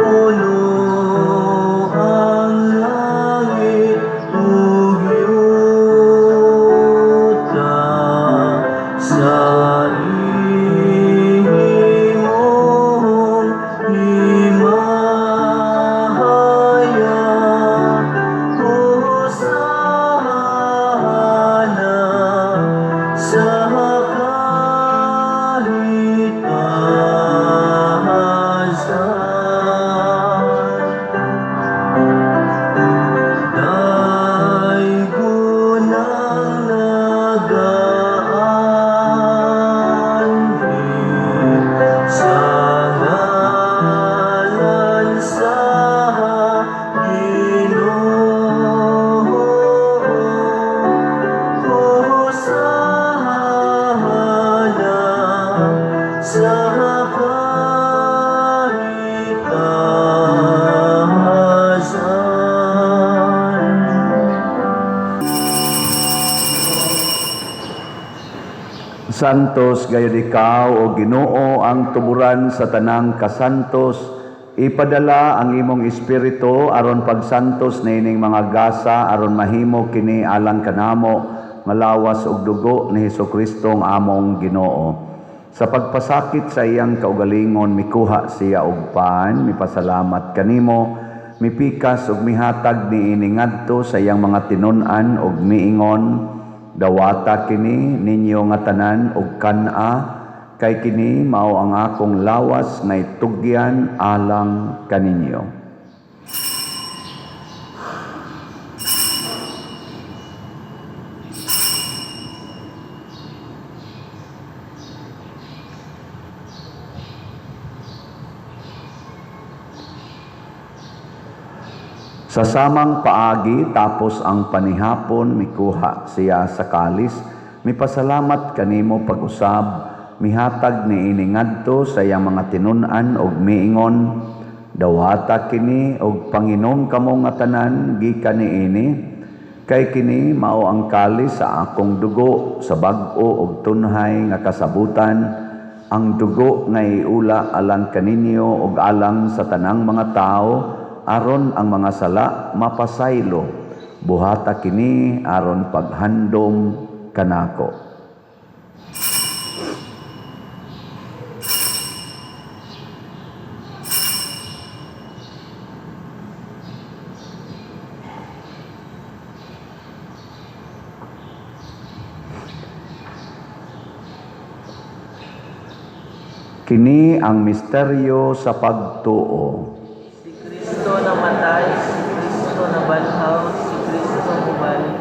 Puno Santos gayud ikaw o Ginoo ang tuburan sa tanang kasantos, ipadala ang imong espiritu aron pagsantos niining mga gasa aron mahimo kini alang kanamo nga lawas ug dugo ni Hesukristo ang among Ginoo. Sa pagpasakit sa iyang kaugalingon mikuha siya og pan, mipasalamat kanimo, mipikas ug mihatag niini ngadto sa iyang mga tinun-an ug miingon, dawata kini ninyo nga tanan og kan-a, kay kini mao ang akong lawas nga itugyan alang kaninyo. Sa samang paagi tapos ang panihapon mikuha siya sa kalis, mipasalamat kanimo pag-usab, mihatag niini ngadto sa iyang mga tinun-an og miingon, dawata kini og panginom kamo nga tanan gikan niini, kay kini mao ang kalis sa akong dugo sa bag-o og tunhay nga kasabutan, ang dugo nga iula alang kaninyo og alang sa tanang mga tao, aron ang mga sala mapasaylo, buhata kini aron paghandom kanako. Kini ang misteryo sa pagtuo. Si Kristo namatay, si Kristo nabanhaw, si Kristo mubalik.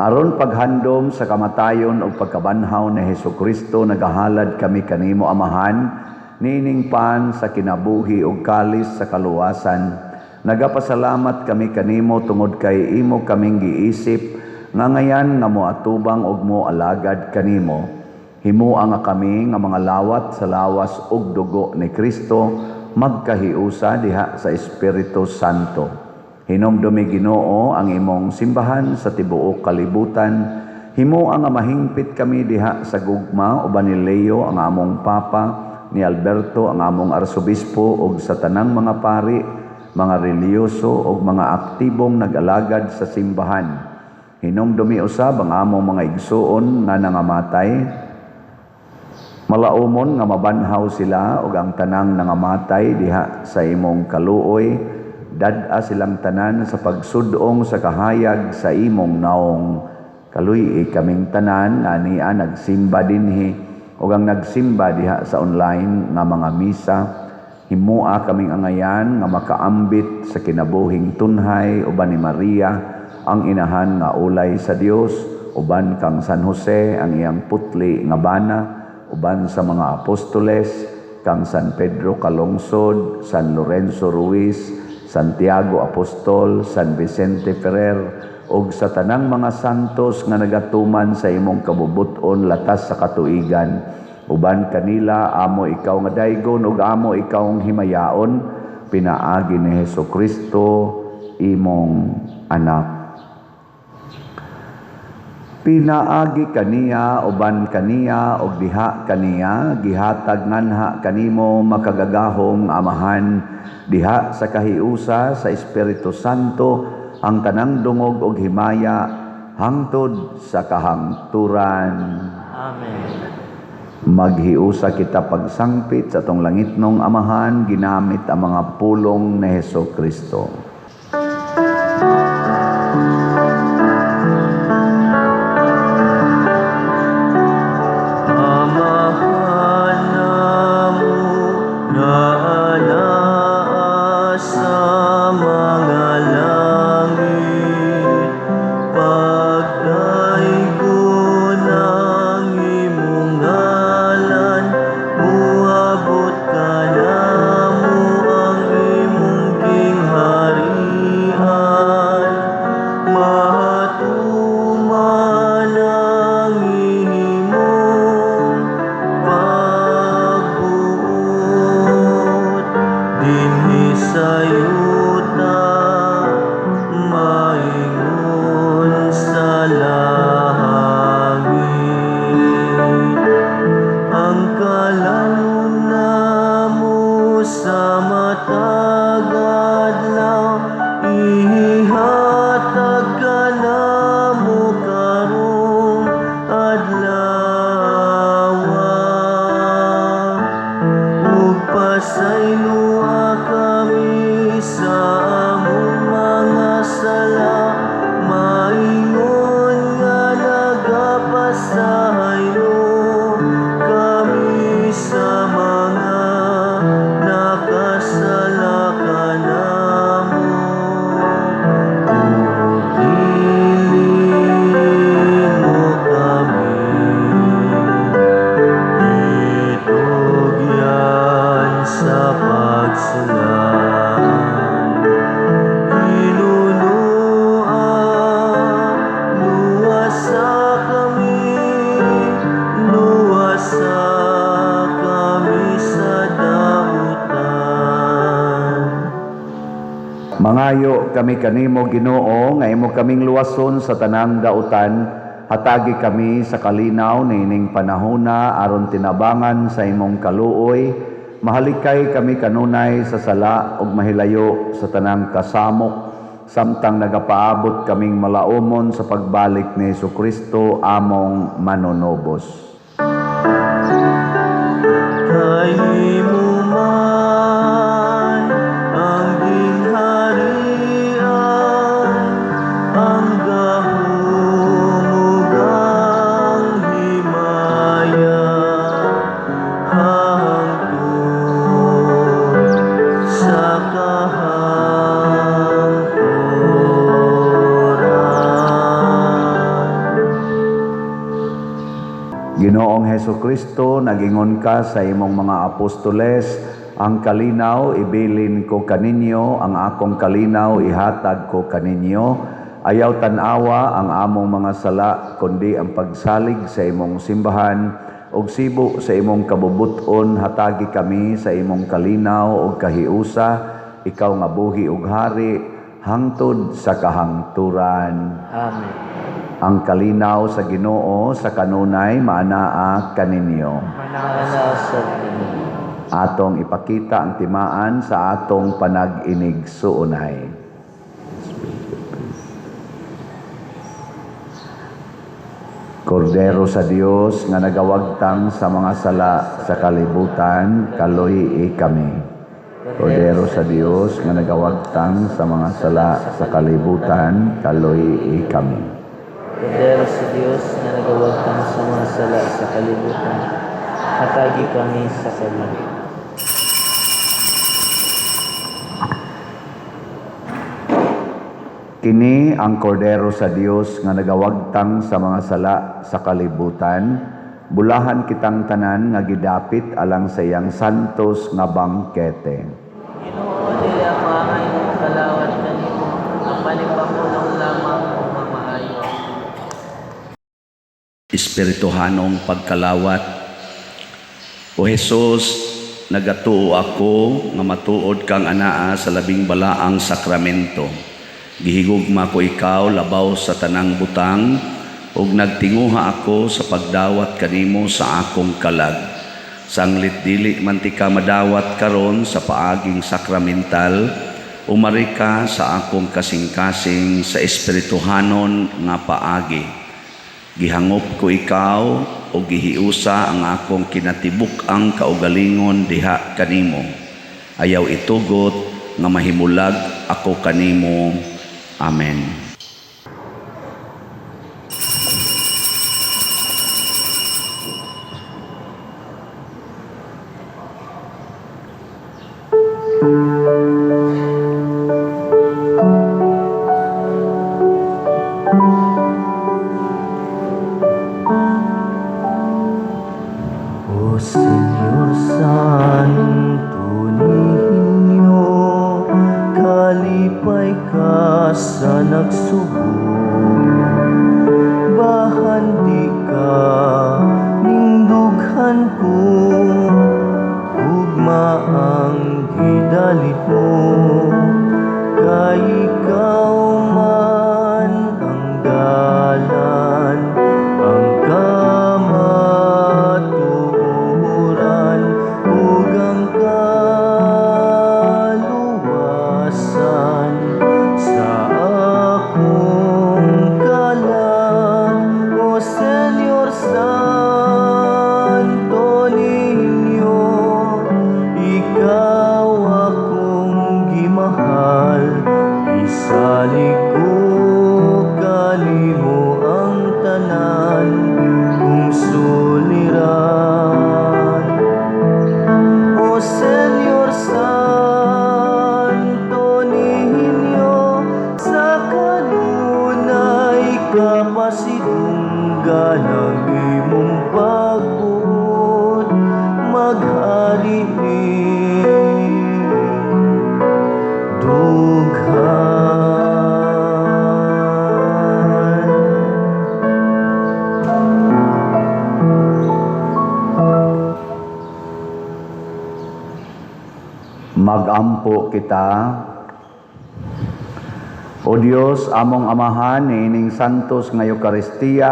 Aron paghandom sa kamatayon o pagkabanhaw ni Hesukristo, nagahalad kami kanimo Amahan, nining pan sa kinabuhi o kalis sa kaluwasan. Nagapasalamat kami kanimo tungod kay imo kaming giisip, nga ngayan nga moatubang og mo alagad kanimo. Himuang nga kami nga mga lawat sa lawas og dugo ni Kristo, magkahiusa diha sa Espiritu Santo. Hinomdumi Ginoo ang imong simbahan sa tibuok kalibutan. Himuang nga mahingpit kami diha sa gugma uban ni Leo ang among Papa, ni Alberto ang among Arsobispo ug sa tanang mga pari, mga reliyoso ug mga aktibong nag-alagad sa simbahan. Hinomdumi usab ang among mga igsuon nga nangamatay. Malaumon nga mabanhaw sila ug ang tanang nangamatay diha sa imong kaluoy, dad-a silang tanan sa pagsudong sa kahayag sa imong naong. Kaluy kaming tanan nga niya nagsimba dinhi ug ang nagsimba diha sa online nga mga misa. Himua kaming angayan nga makaambit sa kinabuhing tunhay uban ni Maria, ang inahan nga ulay sa Dios, uban kang San Jose ang iyang putli nga bana, uban sa mga apostoles, kang San Pedro Calungsod, San Lorenzo Ruiz, Santiago Apostol, San Vicente Ferrer, ug sa tanang mga santos nga nagatuman sa imong kabubuton latas sa katuigan. Uban kanila, amo ikaw nga daygon ug amo ikaw ang himayaon, pinaagi ni Hesukristo, imong anak. Pinaagi kaniya, uban kaniya, og diha kaniya, gihatag nganha kanimo makagagahong Amahan, diha sa kahiusa sa Espiritu Santo, ang tanang dungog og himaya, hangtod sa kahangturan. Amen. Maghiusa kita pagsangpit sa tong langitnong Amahan, ginamit ang mga pulong ni Hesukristo. Hari Pasaynua kami sa among mga sala, maingon nga nagapasahaylo kami sa mga nakasala kanamo. Piliin mo kami, itugyan sa pagsulay. Hinunua, luwasa kami, luwasa kami sa dautan. Mangayo kami kanimo Ginoo nga imo kaming luwason sa tanang dautan, hatagi kami sa kalinaw nining panahona aron tinabangan sa imong kaluoy, mahalikay kami kanunay sa sala ug mahilayo sa tanang kasamok, samtang nagapaabot kaming malaumon sa pagbalik ni Jesucristo among manunobos. Kay imo man ang gingharian, ang gahumugang himaya, hangtod sa kahangturan. Ginoong Hesukristo, nagingon ka sa imong mga apostoles, ang kalinaw ibilin ko kaninyo, ang akong kalinaw ihatag ko kaninyo. Ayaw tanawa ang among mga sala, kundi ang pagsalig sa imong simbahan, ug sibo sa imong kabubuton, hatagi kami sa imong kalinaw ug kahiusa, ikaw nga buhi ug hari, hangtod sa kahangturan. Amen. Ang kalinaw sa Ginoo sa kanunay maanaa kaninyo. Manasad kami. Atong ipakita ang timaan sa atong panag-inig suunay. Kordero sa Dios nga nagawagtang sa mga sala sa kalibutan, kaluhi kami. Kordero sa Dios nga nagawagtang sa mga sala sa kalibutan, kaluhi kami. Kordero sa Diyos na nagawagtang sa mga sala sa kalibutan, hatagi kami sa kanya. Kini ang kordero sa Dios nga nagawagtang sa mga sala sa kalibutan, bulahan kitang tanan nga gidapit alang sa iyang santos nga bangkete. Ginoo, dili ang mahay ng kalawat kanimo, ang panipamulong lamang o mamaayo. Espirituhanong pagkalawat. O Jesus, nagatuo ako nga matuod kang anaa sa labing balaang sakramento. Gihigugma ko ikaw labaw sa tanang butang, ug nagtinguha ako sa pagdawat kanimo sa akong kalag. Sanglit dili man ti ka madawat karon sa paaging sakramental, umari ka sa akong kasing-kasing sa espirituhanon nga paagi. Gihangop ko ikaw o gihiusa ang akong kinatibuk-ang kaugalingon diha kanimo. Ayaw itugot nga mahimulag ako kanimo. Amen. O Señor Santo Niño, kalipay ka sa Magampo kita. O Dios, among amahan, niining santos nga Eucharistia,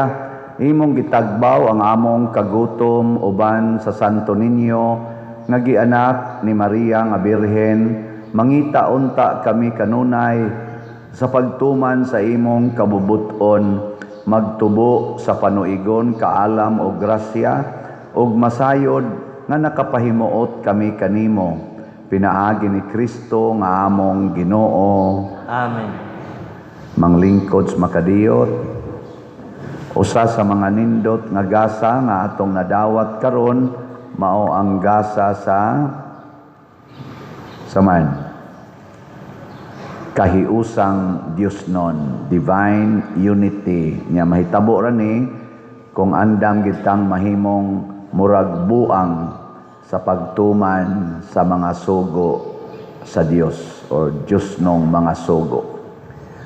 imong gitagbaw ang among kagutom uban sa Santo Niño, nga gianak ni Maria nga Birhen, mangita unta kami kanunay sa pagtuman sa imong kabubuton, magtubo sa panuigon kaalam o grasya, ug masayod nga nakapahimuot kami kanimo. Pinaagi ni Kristo nga among Ginoo. Amen. Manglingkod makadiyot, usa sa mga nindot nga gasa nga atong nadawat karon mao ang gasa sa kahiusang Diosnon, divine unity. Nya mahitabo ra ni kung andam gitang mahimong murag buang sa pagtuman sa mga sugo sa Dios or Diosnong mga sugo.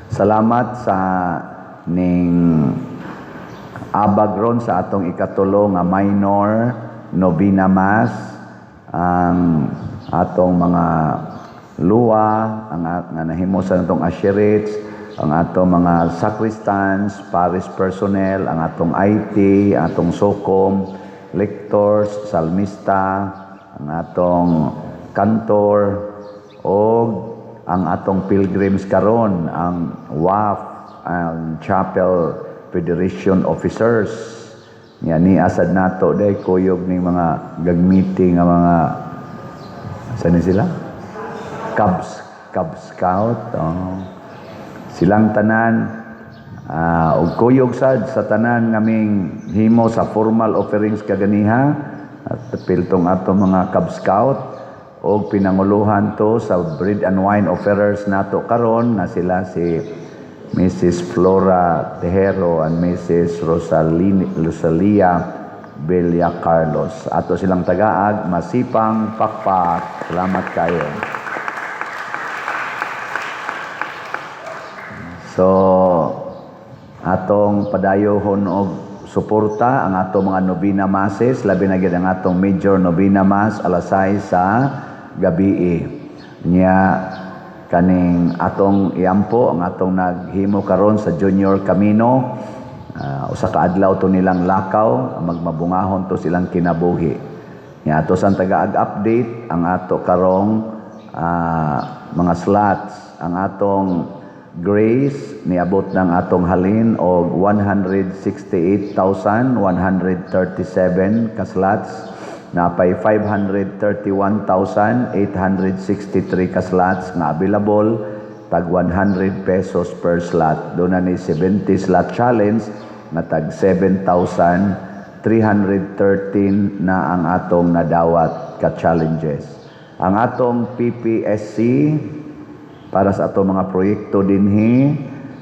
Salamat sa ning abagron sa atong ikatulo nga minor novena mass, ang atong mga luwa, nga nahimusan atong asherets, ang atong mga sacristans, parish personnel, ang atong IT, atong sokom, lectors, salmista, ang atong kantor, o ang atong pilgrims karon, ang WAF, ang Chapel Federation Officers. Yan ni asad nato day kuyog ning mga gagmeeting nga mga saan sila? Cub Scout. Oh. Silang tanan ug kuyog sad sa tanan ngaming himo sa formal offerings kaganiha at piltong ato mga Cub Scout o pinanguluhan to sa bread and wine offerers nato karon na sila si Mrs. Flora Tejero and Mrs. Rosalia Belia Carlos. Ato silang tagaag, masipang pakpak. Salamat kayo. So, atong padayohon og suporta ang atong mga novena masses, labi na gid ang atong major novena mass alas 6 sa gabi. Nya kaning atong iampo ang atong naghimo karon sa Junior Camino, usa ka adlaw to nilang lakaw, magmabungahon to silang kinabuhi. Nya ato sang tagaag update ang ato karong mga slots. Ang atong grace niabot ng atong halin og 168,137 ka slots. Napay 531,863 ka slots nga available, tag 100 pesos per slot. Doon na ni 70 slot challenge na tag 7,313 na ang atong nadawat ka challenges. Ang atong PPSC para sa atong mga proyekto dinhi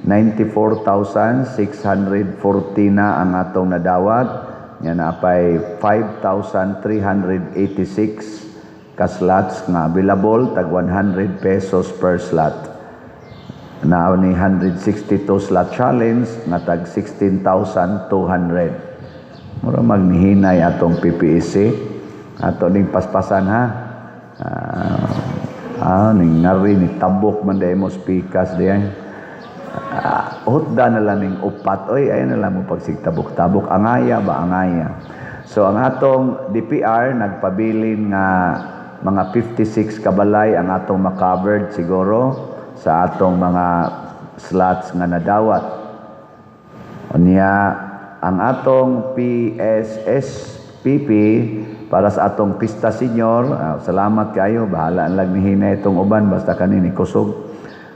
94,640 na ang atong nadawat. Yan na pay 5,386 ka slots nga available, tag 100 pesos per slot. Na ni 162 slot challenge nga tag 16,200. Mura magnihinay atong PPSC. Ato ning paspasan ha. Ning ngari ni tabok man day mo speakers diyan. Hutda na lang ning upat. Oy, ayan na lang mo pagsigtabok-tabok. Angaya ba? Angaya. So, ang atong DPR, nagpabilin nga mga 56 kabalay ang atong makavered siguro sa atong mga slots nga nadawat. Unya, ang atong PSSPP para sa atong Pista Senior, salamat kayo. Bahala lang ni Hina itong uban. Basta kanini kusog.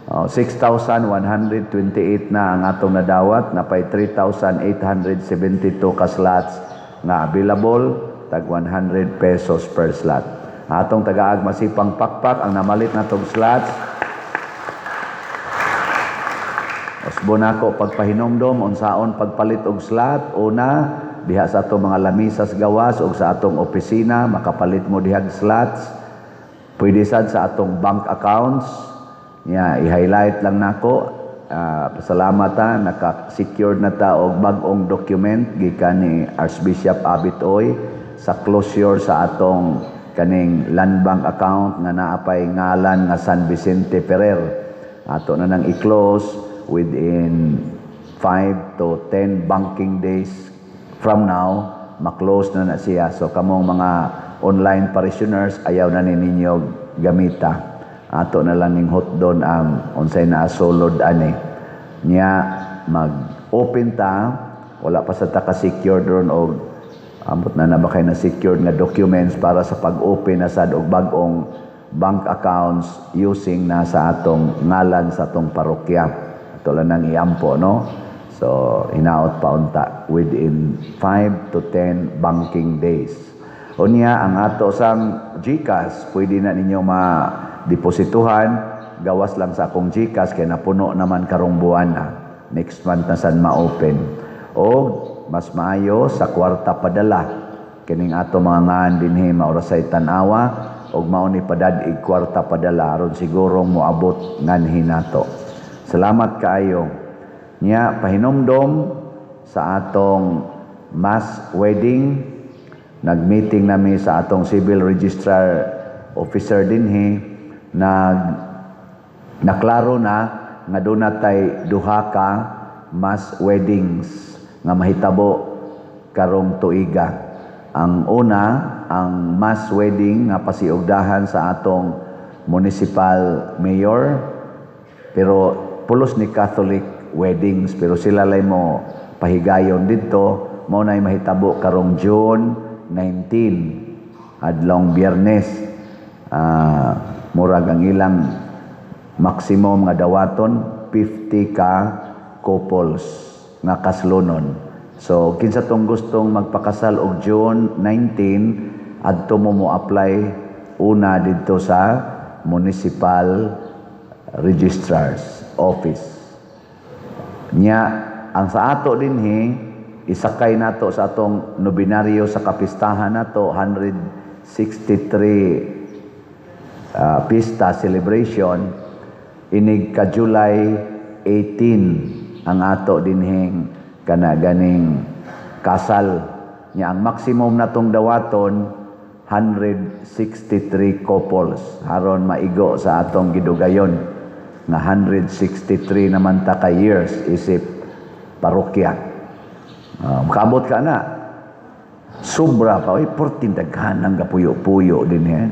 6,128 na ang atong nadawat, napay 3,872 ka slots nga available, tag 100 pesos per slot. Atong tagaag masipang pakpak ang namalit natong slots. Usbo nako pagpahinomdom unsaon pagpalit og slot. Una, diha sa atong mga lamisas gawas o sa atong opisina makapalit mo dihag slots. Pwede sad sa atong bank accounts. I-highlight lang nako. Pasalamat naka-secure na ta og bag-ong document gikan ni Archbishop Abitoy sa closure sa atong kaning land bank account nga naapay ngalan nga San Vicente Ferrer. Ato na nang i-close within 5 to 10 banking days from now, ma-close na siya. So kamong mga online parishioners, ayaw na ninyo gamita. Ato na lang ning hotdon ang unsay na sulod ani. Nya mag-open ta, wala pa sa taka-secure ron o ambot na ba kayo na secured nga documents para sa pag-open na sad og bag-ong bank accounts using na sa atong ngalan sa atong parokya. Ito lang nang iampo, no? So, hinaot pa unta within 5 to 10 banking days. Unya, ang ato sang GCash, pwede na ninyo ma-deposituhan, gawas lang sa akong GCash, kaya napuno naman karong buwan na. Next month na sad ma-open. O, mas maayo sa kwarta padala kining ato mga ngan dinhi maurasay tan-awa og mao ni padadig kwarta padala aron siguro moabot nganhi nato. Salamat kaayo. Nya pahinomdom sa atong mass wedding, nagmeeting nami sa atong civil registrar officer dinhi, naklaro na nga dunay duha ka mass weddings nga mahitabo karong tuiga. Ang una, ang mass wedding nga pasiugdahan sa atong municipal mayor, pero pulos ni Catholic weddings, pero sila lay mo pahigayon dito, mo na'y mahitabo karong June 19, adlong Biyernes. Murag ang ilang maximum nga dawaton, 50 ka couples nga kaslunon. So, kinsa tong gustong magpakasal og June 19, adto mo apply una dito sa Municipal Registrar's Office. Nya, ang sa ato dinhi, isakay nato sa atong nobinaryo sa kapistahan nato, 163 pista celebration, inig ka July 18, ang ato dinhing ganing kasal niya. Ang maximum natong dawaton 163 couples haron maigo sa atong gidugayon nga 163 naman ta ka years isip parokya. Makabot ka na, sobra pa, 14 daghan ang gapuyo-puyo din yan,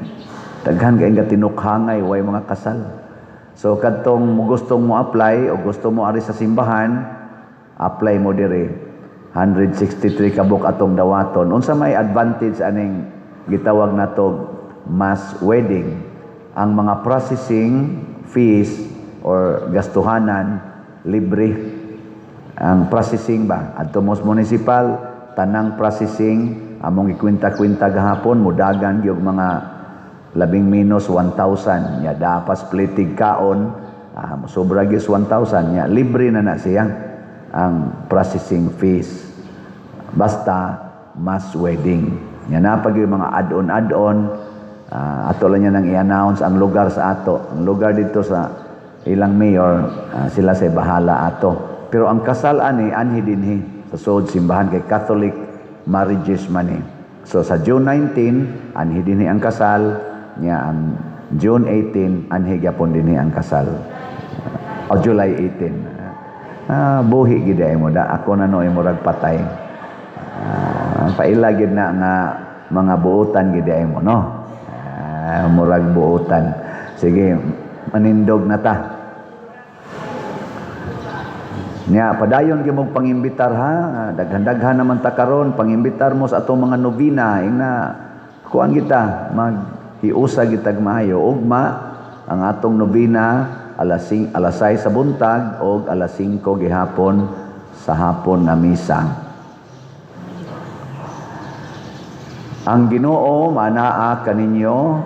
daghan kay nga tinukhangay way mga kasal. So kadtong gustong mo apply o gusto mo ari sa simbahan, apply mo dire. 163 kabuk atong dawaton. Unsa may advantage aning gitawag nato mass wedding? Ang mga processing fees or gastuhanan libre. Ang processing ba adto mo municipal, tanang processing among ikwinta-kwinta gahapon, mudagan gyud mga labing minus 1,000 nya dapat splitig kaon, sobra gis 1,000 nya libre na siya ang processing fees basta mass wedding. Nya napag yung mga add-on ato lang niya nang i-announce ang lugar sa ato, ang lugar dito sa ilang mayor, sila say bahala ato. Pero ang kasal ani anhi dinhi sa sud simbahan kay Catholic marriages man. So sa June 19 anhi dinhi ang kasal nya, ang June 18 anhi gyapon dinhi ang kasal, o July 18. Buhi gid ay mo da ako na no imurag patay, paila gid na nga mga buutan gid ay mo, no? Murag buutan. Sige, manindog na ta. Nya padayon gyud mo pangimbitar ha, daghan-daghan naman ta karon, pangimbitar mo sa atong mga nobina ina kuan kita hiusa gitag maayo ugma ang atong nobina alas 6 sa buntag o alas 5 gihapon sa hapon nga misa. Ang Ginoo manaa kaninyo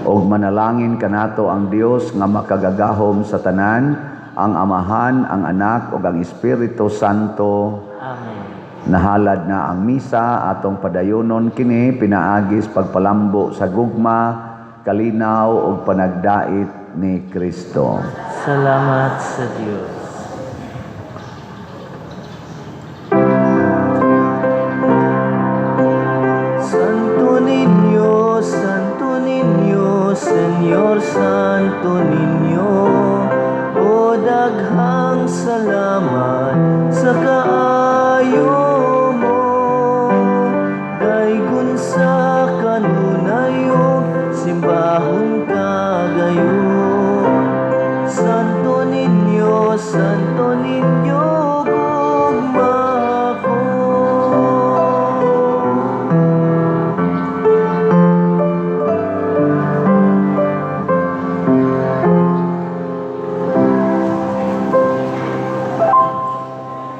og manalangin kanato ang Dios nga makagagahom sa tanan, ang Amahan, ang Anak ug ang Espiritu Santo. Amen. Nahalad na ang misa, atong padayonon kini pinaagis pagpalambo sa gugma, kalinaw ug panagdait ni Kristo. Salamat sa Diyos. Santo niño Senyor Santo Niño, o daghang salamat sa